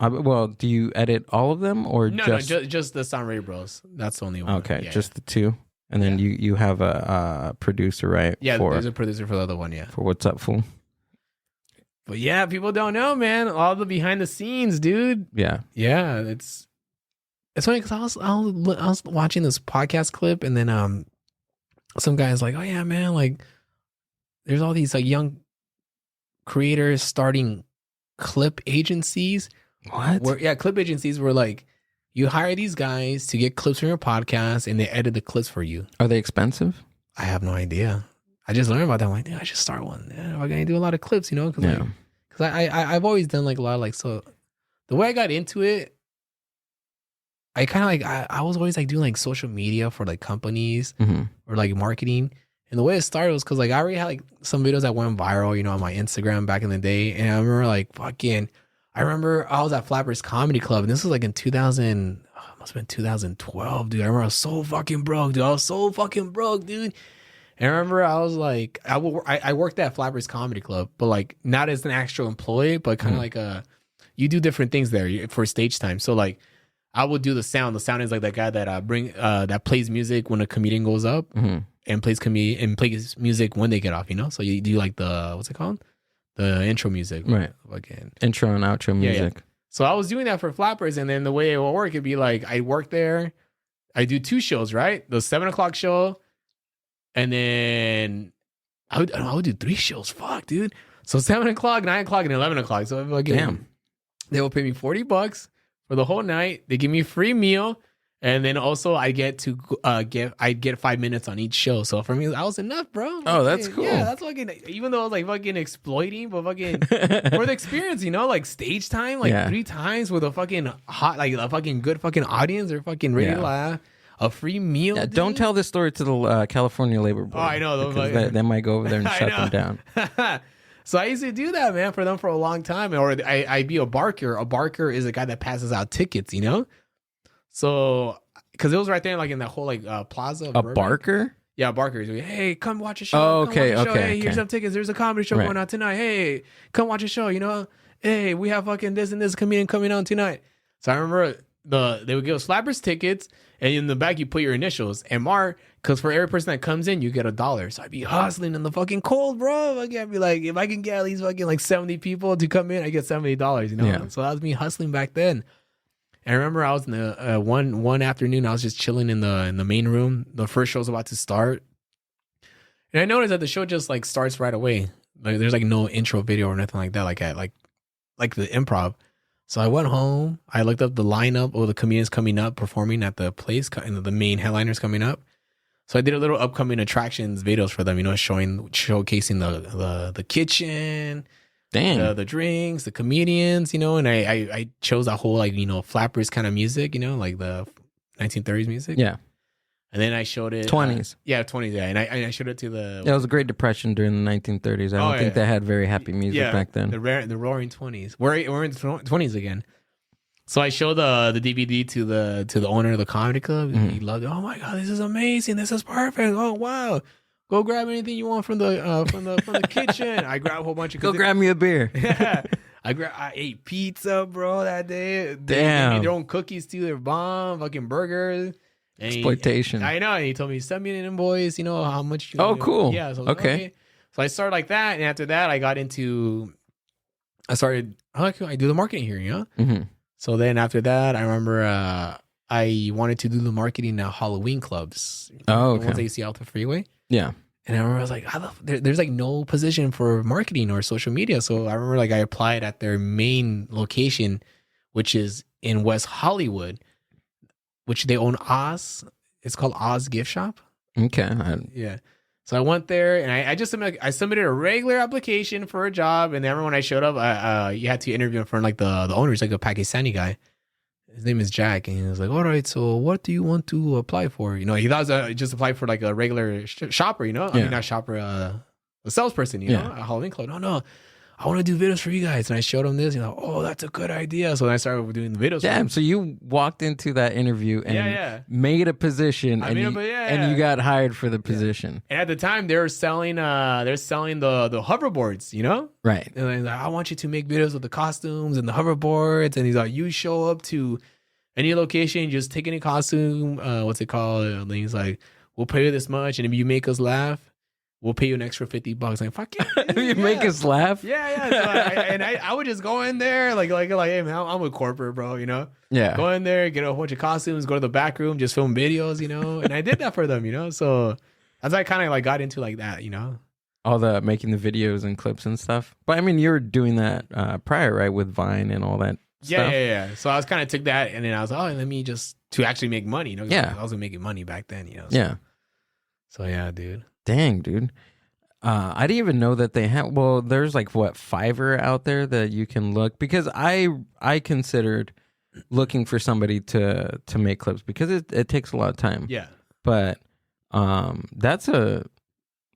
do you edit all of them or just the Estan Ready Bros? That's the only one. Okay, yeah, just the 2. And then you have a producer, right? Yeah, there's a producer for the other one, yeah. For What's Up, Fool? But yeah, people don't know, man. All the behind the scenes, dude. Yeah. Yeah, it's funny because I was watching this podcast clip, and then some guy's like, oh yeah, man, like there's all these like young creators starting clip agencies. What? Clip agencies where like you hire these guys to get clips from your podcast, and they edit the clips for you. Are they expensive? I have no idea. I just learned about that. I'm like, I should start one. Yeah, I'm gonna do a lot of clips, you know? Because I've always done like a lot of like, so the way I got into it, I kind of like, I was always like doing like social media for like companies or like marketing. And the way it started was because like I already had like some videos that went viral, you know, on my Instagram back in the day. And I remember like I remember I was at Flappers Comedy Club, and this was like in 2000, must have been 2012, dude. I remember I was so fucking broke, dude. And I remember I was like, I worked at Flappers Comedy Club, but like not as an actual employee, but kind of like you do different things there for stage time. So like I would do the sound. The sound is like that guy that that plays music when a comedian goes up and plays music when they get off, you know? So you do like what's it called? The intro music. Right. Again. Intro and outro music. Yeah. So I was doing that for Flappers, and then the way it will work, it'd be like I work there. I do 2 shows, right? The 7:00 show. And then I would do 3 shows. Fuck, dude. So 7:00, 9:00, and 11:00. So like, damn, they will pay me $40 for the whole night. They give me a free meal, and then also I get to get 5 minutes on each show. So for me, that was enough, bro. Oh, that's cool. Yeah, that's fucking. Even though I was like fucking exploiting, but fucking for the experience, you know, like stage time, like 3 times with a fucking hot, like a fucking good fucking audience, or fucking ready to laugh. A free meal. Yeah, don't tell this story to the California Labor Board. Oh, I know. They might go over there and shut them down. So I used to do that, man, for them for a long time. Or I'd be a barker. A barker is a guy that passes out tickets, you know? So, because it was right there, like in that whole like plaza. A barker? Yeah, barkers. Hey, come watch a show. Oh, okay, Hey, here's some tickets. There's a comedy show going on tonight. Hey, come watch a show, you know? Hey, we have fucking this and this comedian coming on tonight. So I remember they would give us Flappers tickets, and in the back you put your initials and Mar, because for every person that comes in you get $1. So I'd be hustling in the fucking cold, bro. I'd be like, if I can get at least fucking like 70 people to come in, I get $70, you know? Yeah. So that was me hustling back then. And I remember I was in the one afternoon, I was just chilling in the main room. The first show's about to start, and I noticed that the show just like starts right away. Like there's like no intro video or nothing like that, like the improv. So I went home. I looked up the lineup of the comedians coming up, performing at the place, and the main headliners coming up. So I did a little upcoming attractions videos for them, you know, showcasing the kitchen, the drinks, the comedians, you know, and I chose that whole like, you know, Flappers kind of music, you know, like the 1930s music. Yeah. And then I showed it 20s. 20s, yeah. And I showed it to it was a Great Depression during the 1930s. I don't think they had very happy music back then. The roaring 20s. We're in the 20s again. So I showed the DVD to the owner of the comedy club. Mm-hmm. He loved it. Oh my god, this is amazing. This is perfect. Oh wow. Go grab anything you want from the kitchen. I grabbed a whole bunch of. Go grab me a beer. Yeah. I ate pizza, bro, that day. Damn. They made their own cookies too. They're bomb. Fucking burgers. Exploitation. I know. And he told me, send me an invoice, you know, how much you cool. Yeah. So okay. So I started like that. And after that, I started, I do the marketing here, you know? Mm-hmm. So then after that, I remember I wanted to do the marketing at Halloween clubs. Oh, okay. The ones that you see out the freeway. Yeah. And I remember I was like, there's like no position for marketing or social media. So I remember like I applied at their main location, which is in West Hollywood, which they own Oz. It's called Oz Gift Shop. Okay. Yeah. So I went there and I submitted a regular application for a job. And then when I showed up, you had to interview in front of like the owner. He's like a Pakistani guy. His name is Jack. And he was like, all right, so what do you want to apply for? You know, he thought I just applied for like a regular shopper, you know? Yeah. I mean, not shopper, a salesperson, you know, a Halloween club. No. I want to do videos for you guys. And I showed him this, you know, oh, that's a good idea. So then I started doing the videos. Damn, so you walked into that interview and made a position and you got hired for the position. And at the time they're selling the hoverboards, you know? Right. And he's like, I want you to make videos with the costumes and the hoverboards. And he's like, you show up to any location, just take any costume, what's it called? And he's like, we'll pay you this much. And if you make us laugh, we'll pay you an extra $50. Like, fuck yeah. If you make us laugh. Yeah. So I would just go in there like, hey man, I'm a corporate, bro, you know? Yeah. Go in there, get a bunch of costumes, go to the back room, just film videos, you know? And I did that for them, you know? So that's how I kind of like got into like that, you know? All the making the videos and clips and stuff. But I mean, you were doing that prior, right? With Vine and all that stuff. Yeah. So I was kind of took that and then I was like, let me just to actually make money, you know? Yeah. I was making money back then, you know? So yeah, dude. Dang, dude. I didn't even know that they have. Well, there's like what, Fiverr out there that you can look, because I considered looking for somebody to make clips because it takes a lot of time. Yeah. But that's a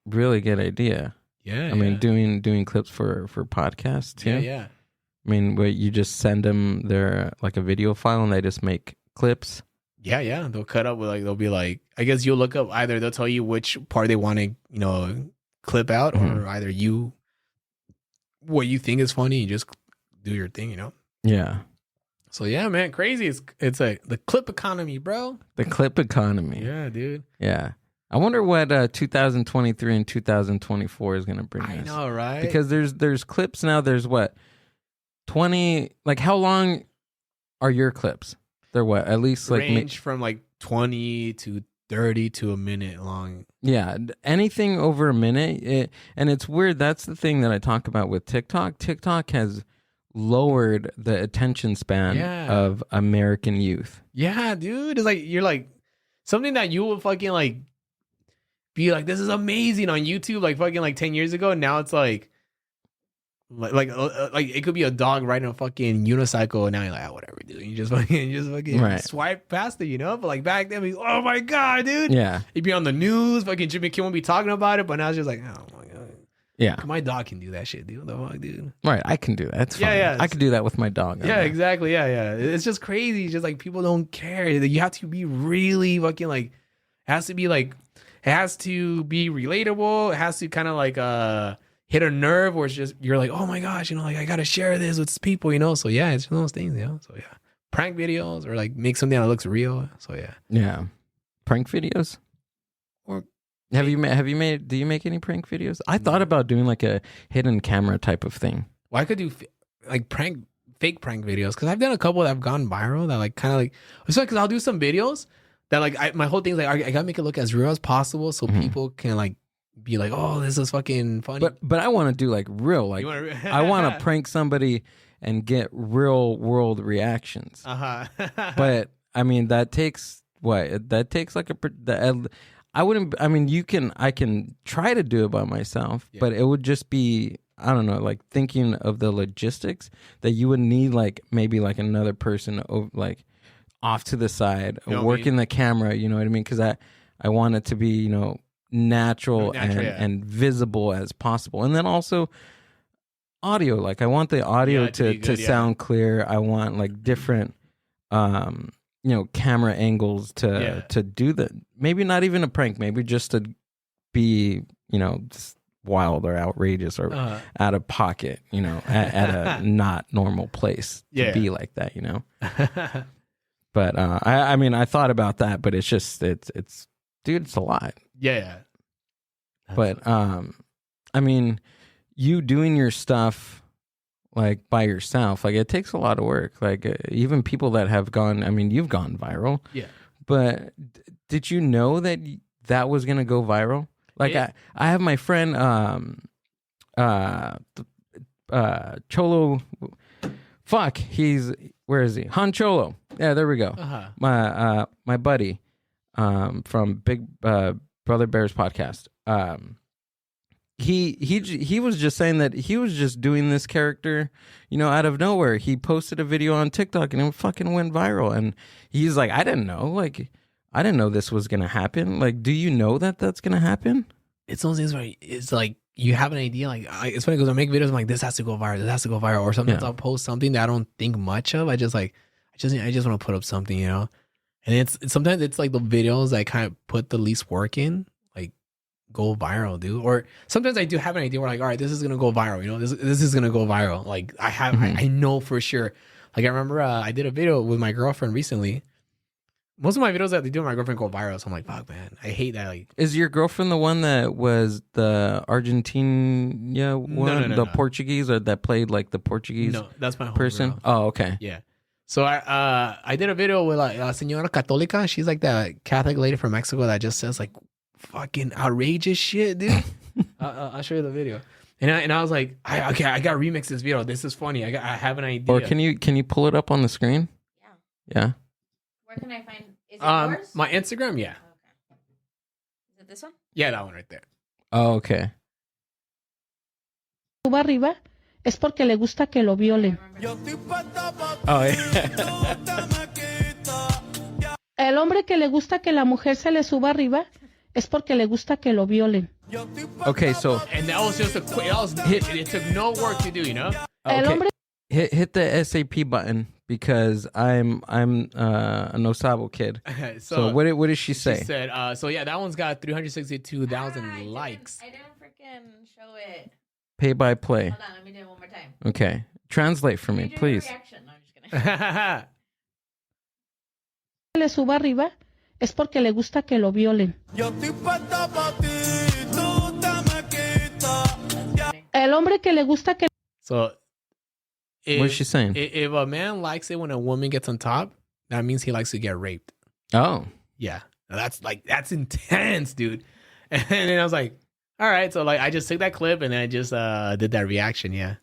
really good idea. Yeah. I mean, doing clips for podcasts too. Yeah. I mean, where you just send them their like a video file and they just make clips. Yeah. They'll cut up with like, they'll be like, I guess you'll look up either they'll tell you which part they want to, you know, clip out, or either what you think is funny, you just do your thing, you know? Yeah. So yeah, man, crazy. It's like the clip economy, bro. The clip economy. Yeah, dude. Yeah. I wonder what 2023 and 2024 is going to bring us. I know, right? Because there's clips now. There's what, 20, like how long are your clips? They're what, at least like range from like 20 to 30 to a minute long. Yeah, anything over a minute. And it's weird. That's the thing that I talk about with TikTok. TikTok has lowered the attention span of American youth. Yeah, dude. It's like you're like something that you would fucking like be like, this is amazing on YouTube, like fucking like 10 years ago. And now it's like it could be a dog riding a fucking unicycle, and now you're like, whatever, dude. You just fucking swipe past it, you know. But like back then, oh my god, dude. Yeah, it'd be on the news. Fucking Jimmy Kimmel would be talking about it, but now it's just like, oh my god. Yeah, my dog can do that shit, dude. What the fuck, dude? Right, I can do that. It's fine. Yeah. I could do that with my dog. Yeah, exactly. Yeah. It's just crazy. It's just like people don't care. You have to be really fucking like. It has to be relatable. It has to kind of like hit a nerve where it's just you're like, oh my gosh, you know, like I gotta share this with people, you know. So yeah, it's one of those things, you know. So yeah, prank videos or like make something that looks real. So yeah, prank videos. Or do you make any prank videos? I thought about doing like a hidden camera type of thing. Well, I could do like fake prank videos because I've done a couple that have gone viral that like kind of like it's like because I'll do some videos that like my whole thing is like I gotta make it look as real as possible so people can like be like, oh, this is fucking funny. But I want to do like real, like I want to prank somebody and get real world reactions. But I mean, that takes what? That takes like I wouldn't. I mean, I can try to do it by myself, but it would just be, I don't know, like thinking of the logistics that you would need, like maybe like another person, like off to the side, working the camera. You know what I mean? Because I want it to be, you know, natural and visible as possible, and then also audio. Like I want the audio to sound clear. I want like different camera angles to do the, maybe not even a prank, maybe just to be, just wild or outrageous or out of pocket, at a not normal place to be like that, But I mean, I thought about that, but it's just it's dude, it's a lot. Yeah. But I mean, you doing your stuff like by yourself, like it takes a lot of work. Like even people that have gone, I mean, you've gone viral. Yeah. But did you know that was gonna go viral? Like I have my friend Cholo. Fuck, where is he? Han Cholo. Yeah, there we go. My buddy from Big Brother Bears podcast. He was just saying that he was just doing this character, out of nowhere. He posted a video on TikTok and it fucking went viral. And he's like, I didn't know this was gonna happen. Like, do you know that that's gonna happen? It's those things where it's like you have an idea. Like it's funny because I make videos. I'm like, this has to go viral. This has to go viral. Or sometimes I'll post something that I don't think much of. I just want to put up something, And it's sometimes it's like the videos that kind of put the least work in, like go viral, dude. Or sometimes I do have an idea where like, all right, this is gonna go viral. This is gonna go viral. Like I know for sure. Like I remember I did a video with my girlfriend recently. most of my videos that they do with my girlfriend go viral. So I'm like, fuck, man, I hate that. Like, is your girlfriend the one that was the Argentina one, no. Portuguese, or that played like the Portuguese? No, that's my person. homegirl. Oh, okay. Yeah. So I did a video with like Señora Católica. She's like that Catholic lady from Mexico that just says like fucking outrageous shit, dude. I'll show you the video. And I was like, I got to remix this video. This is funny. I have an idea. Or can you pull it up on the screen? Yeah. Where can I find? Is it yours? My Instagram, yeah. Okay. Is it this one? Yeah, that one right there. Oh, okay. Suba arriba es porque le gusta que lo violen. Oh, yeah. El hombre que le gusta que la mujer se le suba arriba es porque le gusta que lo violen. Okay, so And that was just it took no work to do, you know? El okay. hombre Hit the SAP button because I'm a No Sabo kid. So what did she say? She said, so yeah, that one's got 362,000 likes. I didn't freaking show it. Pay by play. Hold on, let me do it one more time. Okay. Translate for me, please. Reaction. No, I'm just kidding. le suba arriba es porque le gusta que lo violen. El hombre que le gusta que So, What's she saying? If a man likes it when a woman gets on top, that means he likes to get raped. Oh. Yeah. That's intense, dude. And then I was like, all right. So like I just took that clip and then I just did that reaction. Yeah.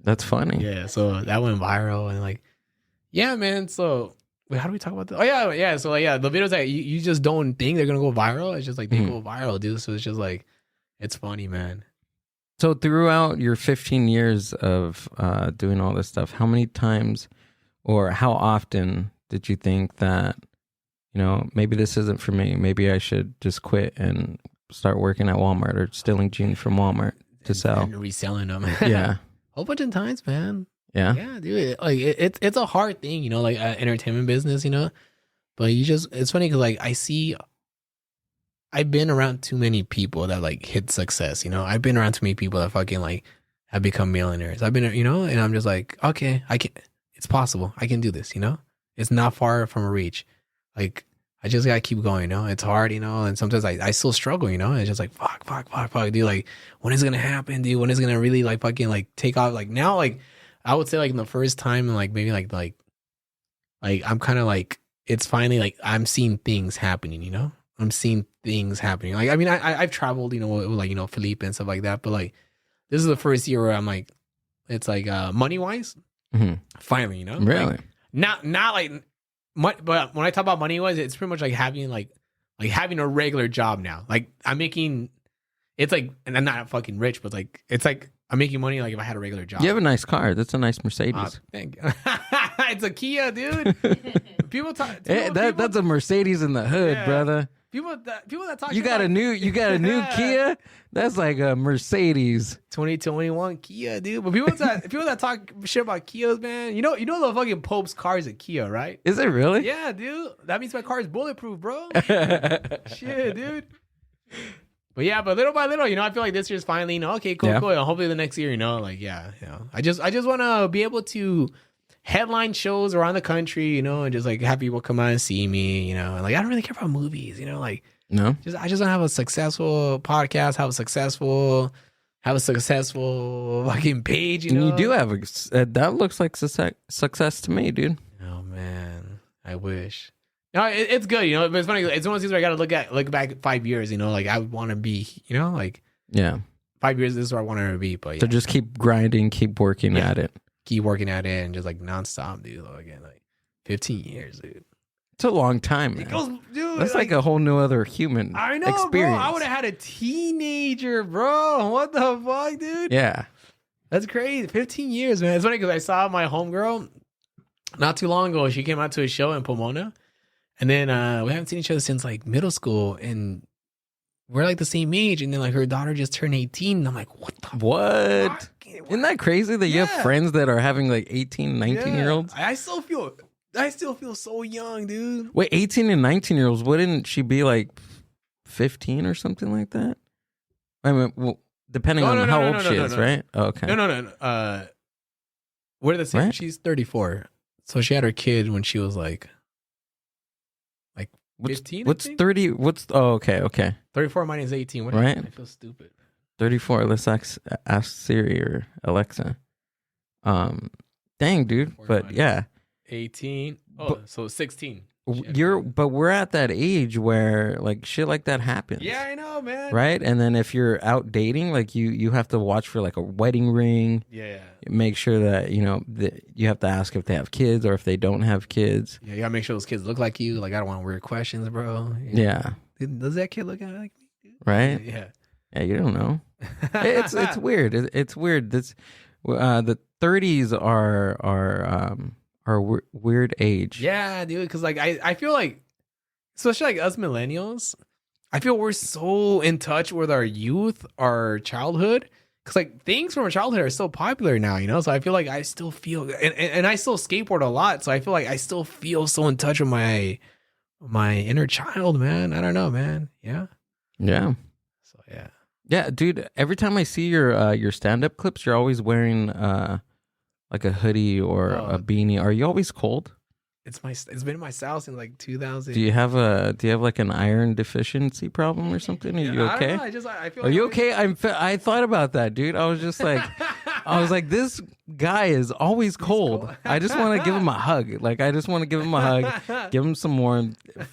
That's funny. Yeah. So that went viral and like, yeah, man. So wait, how do we talk about that? Oh yeah. Yeah. So like, yeah, the videos that you just don't think they're going to go viral. It's just like, they go viral, dude. So it's just like, it's funny, man. So throughout your 15 years of doing all this stuff, how many times or how often did you think that, you know, maybe this isn't for me. Maybe I should just quit and start working at Walmart or stealing jeans from Walmart to sell and reselling them. Yeah. A whole bunch of times, man. Yeah. Yeah, dude. Like it's a hard thing, you know, like entertainment business, you know. But it's funny because like I've been around too many people that like hit success, you know. I've been around too many people that fucking like have become millionaires. I've been, you know, and I'm just like, okay, I can. It's possible. I can do this, you know. It's not far from a reach. Like I just gotta keep going, you know. It's hard, you know, and sometimes I still struggle, you know. It's just like fuck, dude. Like when is it gonna happen, dude? When is it gonna really like fucking like take off? Like now, like I would say like in the first time, like maybe like I'm kind of like it's finally like I'm seeing things happening, you know. I'm seeing things happening. Like I mean, I've traveled, you know, with like, you know, Felipe and stuff like that. But like this is the first year where I'm like, it's like money wise, finally, you know, Really? Like, not like. But when I talk about money wise, it's pretty much like having having a regular job now. Like I'm making, it's like, and I'm not fucking rich, but like it's like I'm making money like if I had a regular job. You have a nice car. That's a nice Mercedes. Thank you. It's a Kia, dude. People talk. That's a Mercedes in the hood, Yeah. brother. People that talk. You shit got a about- new Yeah. Kia? That's like a Mercedes. 2021 Kia, dude. But people that talk shit about Kias, man. You know the fucking Pope's car is a Kia, right? Is it really? Yeah, dude. That means my car is bulletproof, bro. Shit, dude. But yeah, but little by little, you know, I feel like this year's finally, you know, okay, cool. And hopefully the next year, you know, like, yeah, you know, I just want to be able to headline shows around the country, you know, and just like have people come out and see me, you know, and like I don't really care about movies, you know, like No. I just want to have a successful podcast, have a successful fucking page, you know. And you do have that looks like success to me, dude. Oh man, I wish. No, it's good, you know. But it's funny. It's one of those things where I gotta look back 5 years, you know. Like I would want to be, you know, like Yeah. 5 years. This is where I want to be. But yeah, So just keep grinding, keep working Yeah. at it. keep working at it and just like nonstop, dude. Again, like 15 years, dude. It's a long time, It man. goes, dude. That's like a whole new other human I know, experience. bro. I would have had a teenager, bro. What the fuck, dude? Yeah. That's crazy. 15 years, man. It's funny because I saw my homegirl not too long ago. She came out to a show in Pomona. And then we haven't seen each other since like middle school. And we're like the same age. And then like her daughter just turned 18. And I'm like, what the What? fuck? Isn't that crazy that you have Yeah. friends that are having like 18, 19-year-olds? I still feel so young, dude. Wait, 18 and 19-year-olds, wouldn't she be like 15 or something like that? I mean, well, depending No, on no, how no, old no, she no, is, no. right? Oh, okay. No. We're the same. Right? She's 34. So she had her kid when she was like 15. What's 30? Okay. 34 minus 18. What Right. I feel stupid. 34. Let's ask Siri or Alexa. Dang, dude. But yeah, 18. Oh, so 16. But we're at that age where like shit like that happens. Yeah, I know, man. Right? And then if you're out dating, like you have to watch for like a wedding ring. Yeah. Make sure that, you have to ask if they have kids or if they don't have kids. Yeah, you gotta make sure those kids look like you. Like, I don't want weird questions, bro. Yeah. Does that kid look like me? Dude? Right? Yeah. Yeah, you don't know. It's weird. It's weird. The 30s are weird age. Yeah, dude. Because like I feel like, especially like us millennials, I feel we're so in touch with our youth, our childhood. Because like things from our childhood are so popular now, So I feel like I still feel, and I still skateboard a lot. So I feel like I still feel so in touch with my inner child, man. I don't know, man. Yeah. Yeah. So yeah. Yeah, dude. Every time I see your stand-up clips, you're always wearing like a hoodie or a beanie. Are you always cold? It's been in my style since like 2000. Do you have like an iron deficiency problem or something? Are you okay? I don't know. I feel. Are you okay? I thought about that, dude. I was just like, this guy is always cold. I just want to give him a hug. Like, I just want to give him a hug, give him some more,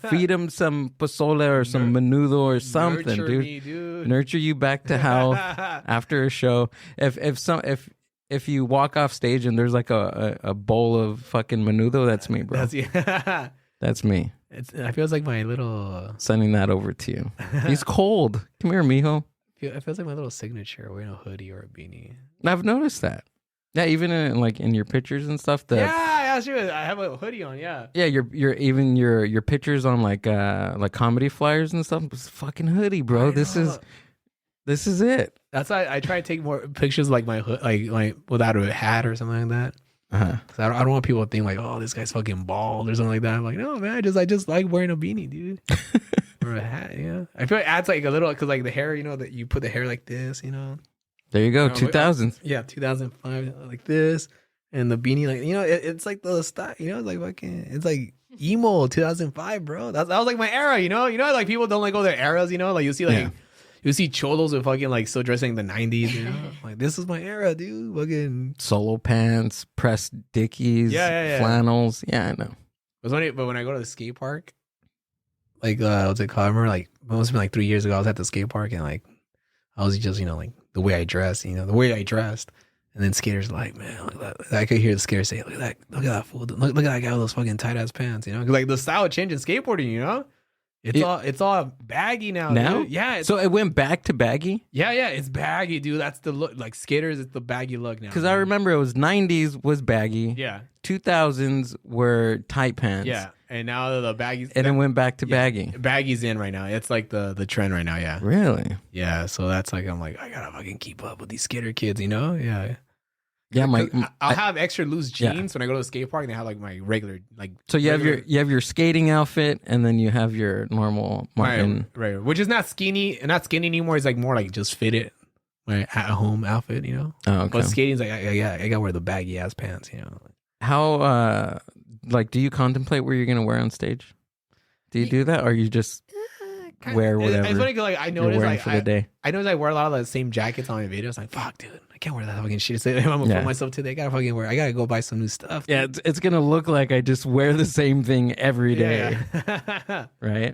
feed him some pozole or some menudo or something, Nurture dude. me, dude. Nurture you back to health after a show. If you walk off stage and there's like a bowl of fucking menudo, that's me, bro. That's me. I feel like my little sending that over to you. He's cold. Come here, mijo. It feels like my little signature wearing a hoodie or a beanie. I've noticed that. Yeah, even in your pictures and stuff. Yeah, sure. I have a hoodie on. Yeah. Yeah, your pictures on like comedy flyers and stuff. It's fucking hoodie, bro. This is it. That's why I try to take more pictures like my hood, like without a hat or something like that. Cause I don't want people to think like, oh, this guy's fucking bald or something like that. I'm like, no, man, I just like wearing a beanie, dude, or a hat. Yeah, I feel like it adds like a little, cause like the hair, that you put the hair like this, There you go, 2000s. Yeah, 2005, like this, and the beanie, like it's like the style, like fucking, it's like emo 2005, bro. That was like my era, like people don't like go their eras, like you see like. Yeah. You see cholos with fucking like still dressing the 90s, Like, this is my era, dude. Fucking solo pants, pressed dickies, flannels. Yeah, I know. But when I go to the skate park, like what's it called? I remember like it must have been like 3 years ago. I was at the skate park and like I was just like the way I dressed, the way I dressed, and then skaters like, man, look at that. I could hear the skaters say, look at that fool, look at that guy with those fucking tight ass pants, because like the style changed in skateboarding, It's all baggy now. Dude. Yeah. So it went back to baggy? Yeah, it's baggy, dude. That's the look. Like skaters, it's the baggy look now. Because I remember it was 90s was baggy. Yeah. 2000s were tight pants. Yeah. And now the baggies. And it went back to baggy. Baggy's in right now. It's like the trend right now, yeah. Really? Yeah. So that's like, I'm like, I gotta fucking keep up with these skater kids, Yeah. Yeah, I'll have extra loose jeans when I go to the skate park, and they have like my regular like. So you have your skating outfit, and then you have your normal Martin, right, which is not skinny anymore. It's like more like just fitted, my at home outfit, Oh, okay. But skating's like, I gotta wear the baggy ass pants, How do you contemplate where you're gonna wear on stage? Do you do that, or you just wear whatever? It's funny because like I noticed like for the day. I noticed I wear a lot of the same jackets on my videos. Like, fuck, dude. I can't wear that fucking shit. I'm gonna put myself today. I gotta go buy some new stuff. Dude. Yeah, it's gonna look like I just wear the same thing every day. Yeah. Right?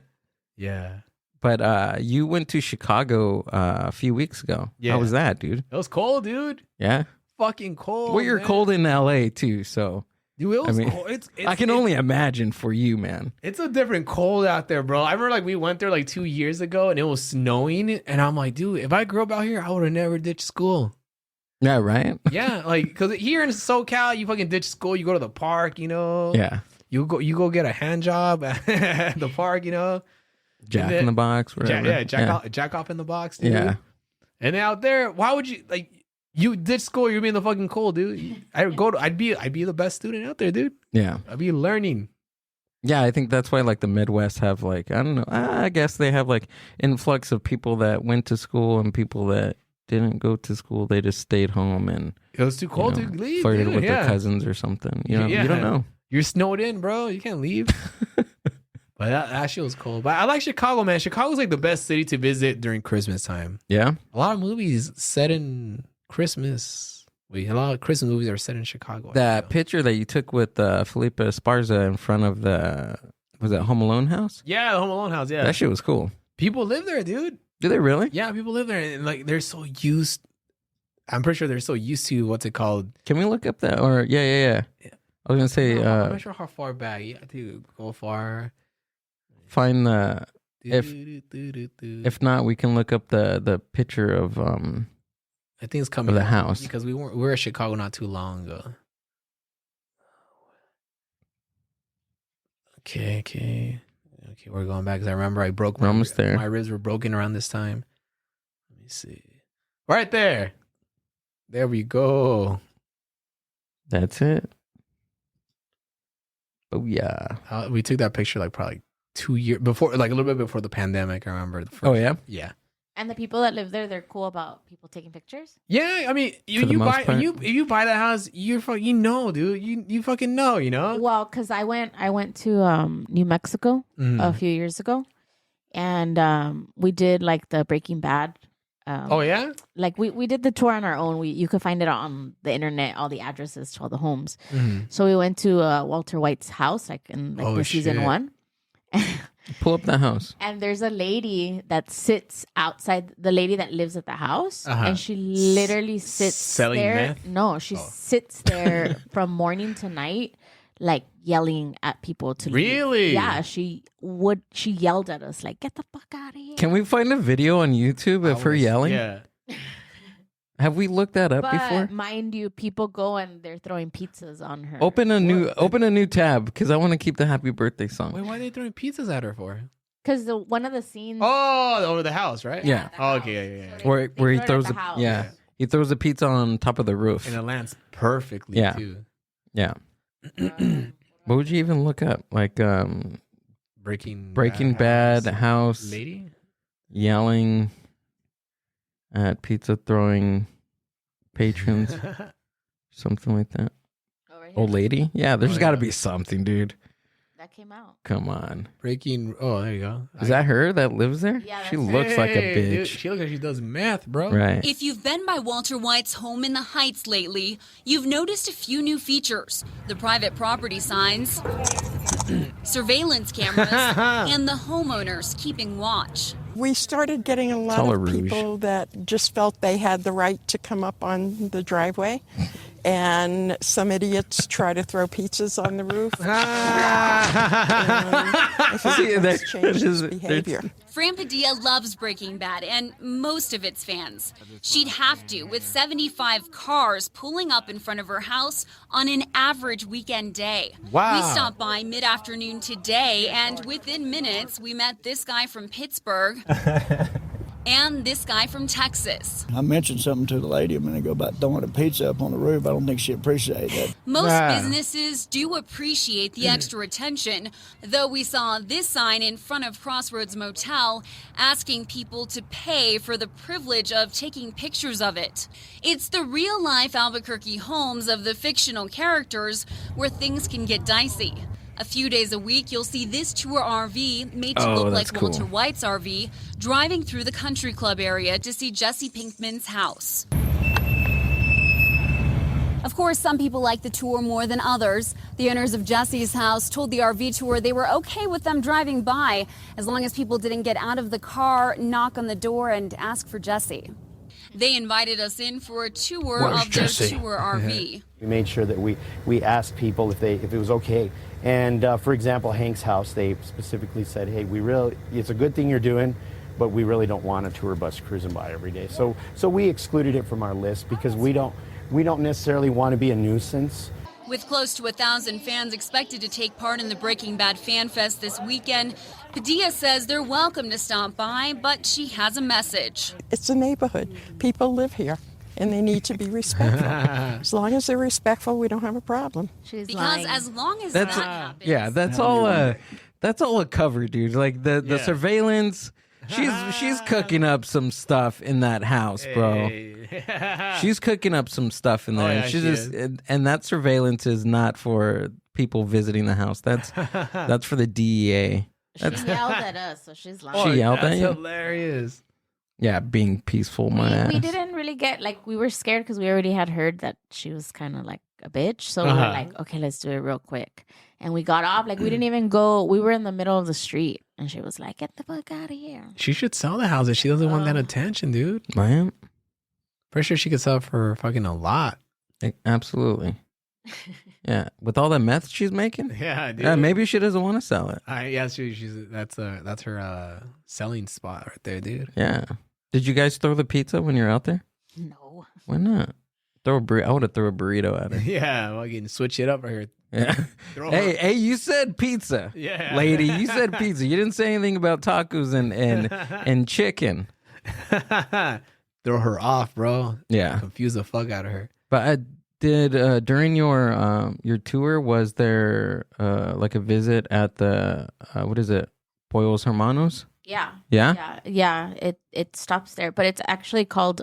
Yeah. But you went to Chicago a few weeks ago. Yeah. How was that, dude? It was cold, dude. Yeah? Fucking cold. Well, you're cold in LA too, so dude, it was cold. I can only imagine for you, man. It's a different cold out there, bro. I remember like we went there like 2 years ago and it was snowing, and I'm like, dude, if I grew up out here, I would have never ditched school. Yeah, right? Yeah, like, because here in SoCal, you fucking ditch school, you go to the park, Yeah. You go get a hand job at the park, Jack in the box, whatever. Jack off in the box, dude. Yeah. And out there, why would you, like, you ditch school, you'd be in the fucking cold, dude. I'd be the best student out there, dude. Yeah. I'd be learning. Yeah, I think that's why like the Midwest have like, I don't know, I guess they have like influx of people that went to school and people that didn't go to school. They just stayed home and it was too cold to leave. Flirted with their cousins or something. You don't know. You're snowed in, bro. You can't leave. But that shit was cool. But I like Chicago, man. Chicago's like the best city to visit during Christmas time. Yeah. A lot of movies set in Christmas. A lot of Christmas movies are set in Chicago. That picture that you took with Felipe Esparza in front of was that Home Alone house? Yeah, the Home Alone house. Yeah, That shit was cool. people live there, dude. Do they really? Yeah, people live there, and like they're so used. I'm pretty sure they're so used to what's it called. Can we look up that? Or yeah. I was gonna say. I'm not sure how far back. You have to go far. Find the if not, we can look up the picture of I think it's coming of the up house because we were in Chicago not too long ago. Okay, we're going back because I remember I broke We're almost there. My ribs were broken around this time. Let me see. Right there. There we go. That's it. Oh yeah. We took that picture like probably 2 years before, like a little bit before the pandemic. I remember the first. Oh yeah. Yeah. And the people that live there, they're cool about people taking pictures. Yeah, I mean, For the you most buy part. if you buy that house, you know, dude, you fucking know, you know. Well, because I went to New Mexico a few years ago, and we did like the Breaking Bad. Oh yeah, Like we did the tour on our own. You could find it on the internet, all the addresses to all the homes. So we went to Walter White's house, like in the season shit. 1. Pull up the house. And there's a lady that sits outside, the lady that lives at the house, and she literally sits Selling there. meth? No, she sits there from morning to night, like yelling at people to leave. Really? Yeah, she yelled at us like, "Get the fuck out of here!" Can we find a video on YouTube of her yelling? Yeah. Have we looked that up But before? mind you, people go and they're throwing pizzas on her. Open a new tab because I want to keep the happy birthday song. Wait, why are they throwing pizzas at her for? Because one of the scenes. Oh, over the house, right? Yeah. Oh, okay, yeah. So Where he throw it throws at the house. he throws a pizza on top of the roof. And it lands perfectly Yeah. too. Yeah. What would you even look up? Like Breaking Bad house lady yelling at pizza throwing patrons, something like that. Over here. Old lady? Yeah, there's Oh, got to yeah. be something, dude. That came out. Come on. Breaking. Oh, there you go. Is that her that lives there? Yeah, She that's her. looks like a Hey, bitch. dude, she looks like she does math, bro. Right. If you've been by Walter White's home in the Heights lately, you've noticed a few new features. The private property signs, surveillance cameras, and the homeowners keeping watch. We started getting a lot Color of rouge. people that just felt they had the right to come up on the driveway. And some idiots try to throw pizzas on the roof. I think that's changed his behavior. Fran Padilla loves Breaking Bad and most of its fans. She'd have to, with 75 cars pulling up in front of her house on an average weekend day. Wow. We stopped by mid-afternoon today, and within minutes, we met this guy from Pittsburgh and this guy from Texas. I mentioned something to the lady a minute ago about throwing a pizza up on the roof. I don't think she appreciated that. Most businesses do appreciate the extra attention, though we saw this sign in front of Crossroads Motel asking people to pay for the privilege of taking pictures of it. It's the real-life Albuquerque homes of the fictional characters where things can get dicey. A few days a week, you'll see this tour RV, made to look like that's cool. Walter White's RV, driving through the country club area to see Jesse Pinkman's house. Of course, some people like the tour more than others. The owners of Jesse's house told the RV tour they were okay with them driving by, as long as people didn't get out of the car, knock on the door, and ask for Jesse. They invited us in for a tour of their tour RV. We made sure that we asked people if it was okay. And for example, Hank's house, they specifically said, hey, it's a good thing you're doing, but we really don't want a tour bus cruising by every day. So we excluded it from our list because we don't necessarily want to be a nuisance. With close to 1,000 fans expected to take part in the Breaking Bad Fan Fest this weekend, Padilla says they're welcome to stop by, but she has a message. It's a neighborhood. People live here, and they need to be respectful. As long as they're respectful, we don't have a problem. She's Because lying. as long as that happens... Yeah, that's all a cover, dude. Like the surveillance. She's cooking up some stuff in that house, bro. She's cooking up some stuff in there. yeah, She's she just is. and that surveillance is not for people visiting the house. That's for the DEA. She yelled at us, so she's lying. She yelled at you? That's hilarious. Yeah, being peaceful, my ass. We didn't really get, like, we were scared because we already had heard that she was kind of like a bitch. So we were like, okay, let's do it real quick. And we got off. Like, we didn't even go. We were in the middle of the street. And she was like, get the fuck out of here. She should sell the house if she doesn't want that attention, dude. Man. Pretty sure she could sell for fucking a lot. Absolutely. Yeah, with all the meth she's making. Yeah, dude. Yeah, maybe she doesn't want to sell it. Yeah, that's her selling spot right there, dude. Yeah. Did you guys throw the pizza when you're out there? No. Why not? I would have thrown a burrito at her. Yeah, well, you can switch it up right here. Yeah. Hey, you said pizza. Yeah, lady, you said pizza. You didn't say anything about tacos and chicken. Throw her off, bro. Yeah, confuse the fuck out of her. But I did during your tour. Was there like a visit at the what is it, Pollos Hermanos? Yeah. Yeah. Yeah. It stops there, but it's actually called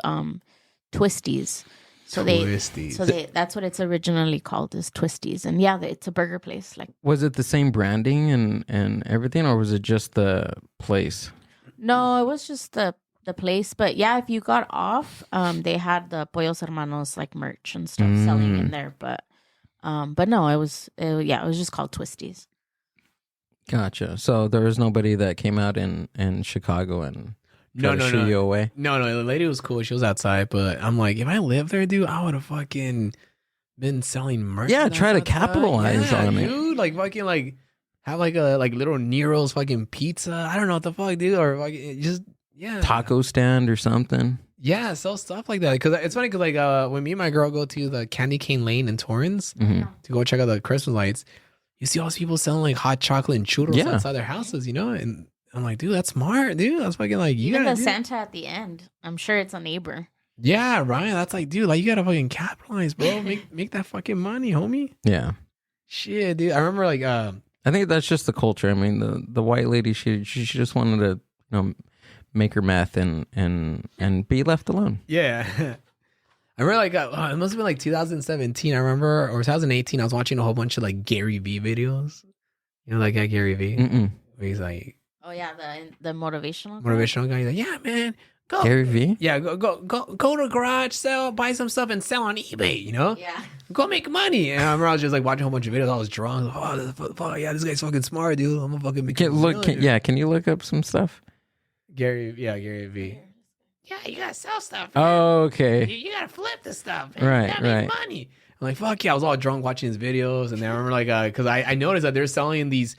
Twisties. So that's what it's originally called, is Twisties. And yeah, it's a burger place. Like, was it the same branding and everything, or was it just the place? No, it was just the place. But yeah, if you got off, they had the Pollos Hermanos like merch and stuff selling in there. But no, it was just called Twisties. Gotcha. So there was nobody that came out in Chicago and shoo you away? No, the lady was cool. She was outside, but I'm like, if I lived there, dude, I would have fucking been selling merch. Yeah, try to capitalize on it, dude. Like fucking like have like a little Nero's fucking pizza. I don't know what the fuck, dude, or like just taco stand or something. Yeah, sell stuff like that. Because it's funny, because like when me and my girl go to the Candy Cane Lane in Torrance to go check out the Christmas lights, you see all these people selling like hot chocolate and churros outside their houses, you know, and I'm like, dude, that's smart, dude. That's fucking like, you gotta the Santa at the end. I'm sure it's a neighbor. Yeah, Ryan. That's like, dude, like you gotta fucking capitalize, bro. Make that fucking money, homie. Yeah. Shit, dude. I remember like, I think that's just the culture. I mean, the white lady, she just wanted to, make her meth and be left alone. Yeah. I remember like, it must have been like 2017. I remember, or 2018. I was watching a whole bunch of like Gary V videos. You know, that guy Gary V. Where he's like. Oh yeah, the motivational guy. He's like, yeah, man, go Gary V. Yeah, go to the garage, sell, buy some stuff, and sell on eBay. You know, yeah, go make money. And I remember I was just like watching a whole bunch of videos. I was drunk. This guy's fucking smart, dude. I'm gonna fucking make. Can you look up some stuff? Gary V. Yeah, you gotta sell stuff. Man. Oh, okay. You gotta flip the stuff. Man. Right, you gotta make money. I'm like, fuck yeah. I was all drunk watching his videos, and then I remember like, because I noticed that they're selling these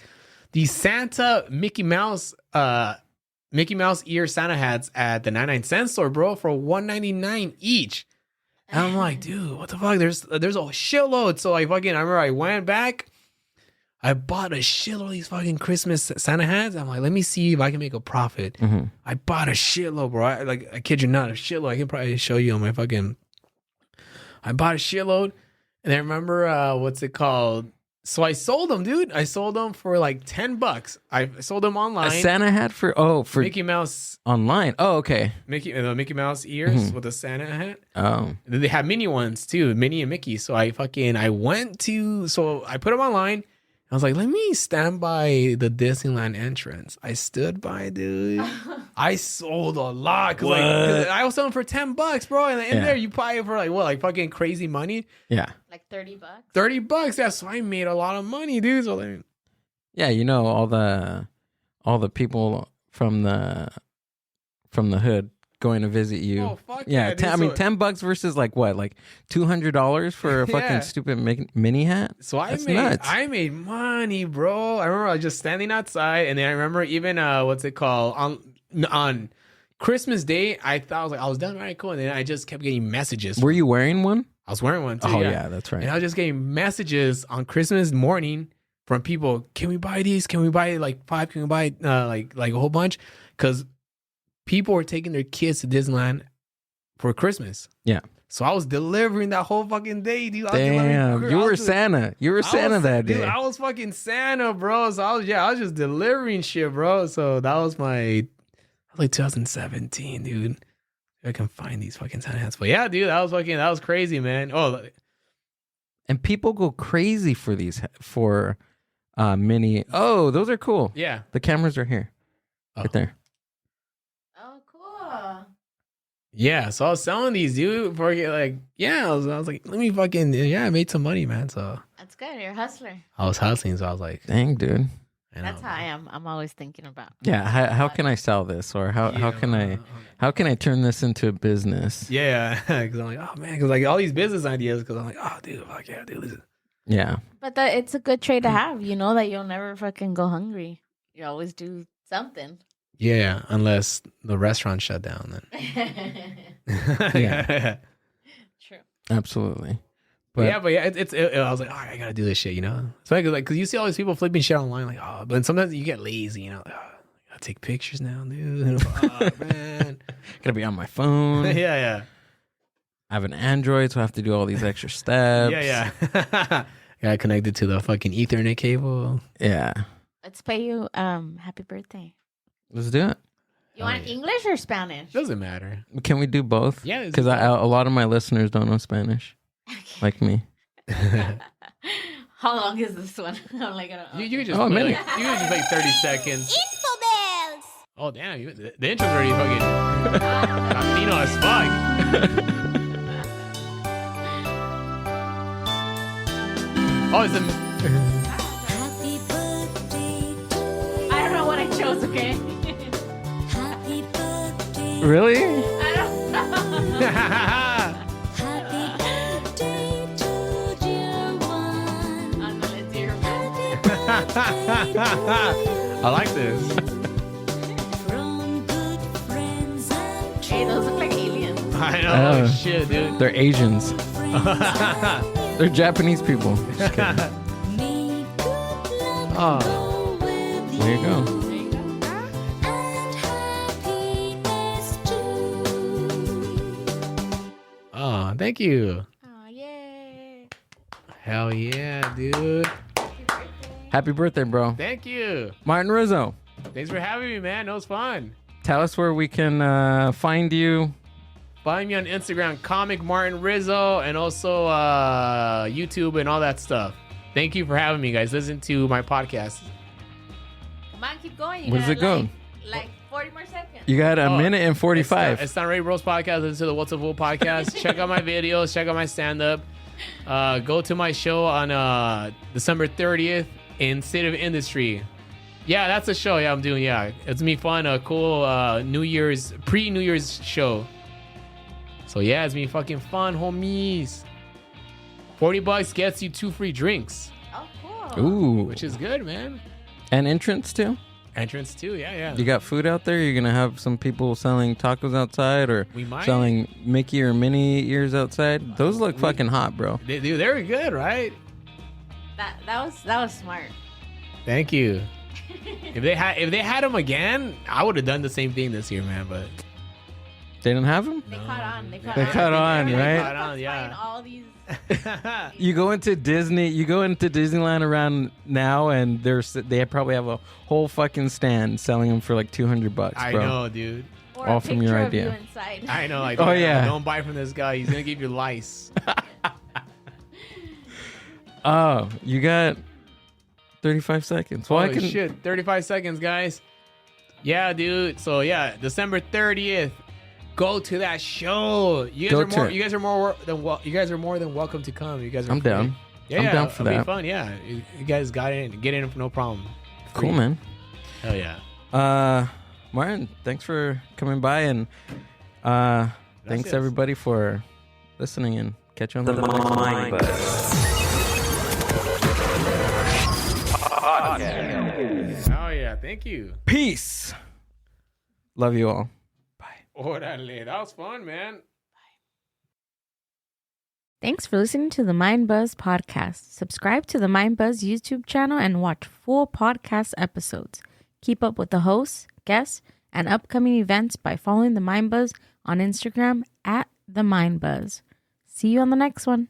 Santa Mickey Mouse ear Santa hats at the 99-cent store, bro, for $1.99 each. And I'm like, dude, what the fuck? There's a shitload. So I remember I went back, I bought a shitload of these fucking Christmas Santa hats. I'm like, let me see if I can make a profit. I bought a shitload, bro. I kid you not, a shitload. I can probably show you on my fucking. I bought a shitload, and I remember what's it called? So I sold them, dude. I sold them for like $10. I sold them online. A Santa hat for Mickey Mouse online. Oh, okay. Mickey Mouse ears with a Santa hat. Oh, and then they have mini ones too, Minnie and Mickey. So I put them online. I was like, let me stand by the Disneyland entrance. I stood by, dude. I sold a lot because I was selling for $10, bro. And in there, you buy it for like fucking crazy money. Yeah, like $30. $30. Yeah, so I made a lot of money, dude. So yeah, all the people from the hood going to visit you. Oh, fuck yeah. I mean, $10 versus like what, like $200 for a fucking stupid mini hat. So I made money, bro. I remember I was just standing outside, and then I remember even what's it called on Christmas Day. I was done, right, cool, and then I just kept getting messages. Were you wearing one? I was wearing one too. Oh yeah, that's right. And I was just getting messages on Christmas morning from people. Can we buy these? Can we buy like 5? Can we buy like a whole bunch? Because people were taking their kids to Disneyland for Christmas. Yeah. So I was delivering that whole fucking day, dude. Damn, you were Santa. You were Santa that day. Dude, I was fucking Santa, bro. So I was just delivering shit, bro. So that was like 2017, dude. I can find these fucking Santa hats. But yeah, dude, that was crazy, man. Oh, and people go crazy for these, for mini. Oh, those are cool. Yeah. The cameras are here. Right there. Oh, cool. Yeah, so I was selling these, dude. Before I get I was like, let me fucking, I made some money, man. So That's good. You're a hustler. I was hustling, so I was like, dang, dude. That's how I am. I'm always thinking about. Yeah, how can I sell this, or how can I turn this into a business? Yeah, because I'm like, oh man, because like all these business ideas, because I'm like, oh dude, fuck yeah, dude, listen. Yeah, but it's a good trade to have. You know that you'll never fucking go hungry. You always do something. Yeah, unless the restaurant shut down, then. yeah, True. Absolutely. But I was like, all right, I gotta do this shit, you know. It's like, because you see all these people flipping shit online, like, oh, but sometimes you get lazy, you know. Like, oh, I gotta take pictures now, dude. Oh man, gotta be on my phone. yeah. I have an Android, so I have to do all these extra steps. Yeah. Gotta connect it to the fucking Ethernet cable. Yeah. Let's pay you happy birthday. Let's do it. You want English or Spanish? Doesn't matter. Can we do both? Yeah. Because a lot of my listeners don't know Spanish. Like me. How long is this one? I'm like, I don't know. You can just a minute. You can just 30 seconds. Infobells! Oh, damn. The intro's already fucking Latino as fuck. Oh, is it? Happy birthday. I don't know what I chose, okay? Happy birthday. Really? I don't know. Happy birthday to dear one. I'm gonna let dear I like this. From good friends and Hey, those look like aliens. I know. Shit, dude. They're Asians. They're Japanese people. Just kidding. may good luck Oh. go with There you go. you. And happiness too. Oh, thank you. Oh, yay. Hell yeah, dude. Happy birthday, bro. Thank you. Martin Rizo. Thanks for having me, man. It was fun. Tell us where we can find you. Find me on Instagram, Comic Martin Rizo, and also YouTube and all that stuff. Thank you for having me, guys. Listen to my podcast. Come on, keep going. You Where does got, it go? Like 40 more seconds. You got a minute and 45. Estan Ready Bros podcast. Listen to the What's a Fool podcast. Check out my videos. Check out my stand-up. Go to my show on December 30th in State of Industry. Yeah, that's a show. Yeah, I'm doing. Yeah, it's gonna be fun. A cool New Year's show. So yeah, it's gonna be fucking fun, homies. $40 gets you 2 free drinks. Oh, cool. Ooh. Which is good, man. And entrance too? Entrance too, yeah. You got food out there? You're going to have some people selling tacos outside or We might. selling Mickey or Minnie ears outside? Those look fucking hot, bro. They're good, right? That was smart. Thank you. If they had them again, I would have done the same thing this year, man. But They didn't have them? They caught on. They caught on, right? Caught on, yeah. All these. You go into Disneyland around now, and they probably have a whole fucking stand selling them for like $200, bro. I know, dude. Or all a from your picture of idea. you inside. I know. Like, Oh, yeah. Don't buy from this guy. He's gonna give you lice. Oh, you got 35 seconds. Well, Holy shit, 35 seconds, guys. Yeah, dude. So yeah, December 30th. Go to that show. You guys are more than welcome to come. You guys are I'm free. down. Yeah, I'm down for it'll that. be fun. Yeah, you guys get in for no problem. Free. Cool, man. Hell yeah. Martin, thanks for coming by, and thanks Gracias. everybody for listening, and catch you on the next one. Oh yeah, thank you. Peace. Love you all. Orale, that was fun, man. Thanks for listening to the Mind Buzz podcast. Subscribe to the Mind Buzz YouTube channel and watch full podcast episodes. Keep up with the hosts, guests, and upcoming events by following the Mind Buzz on Instagram @the Mind Buzz. See you on the next one.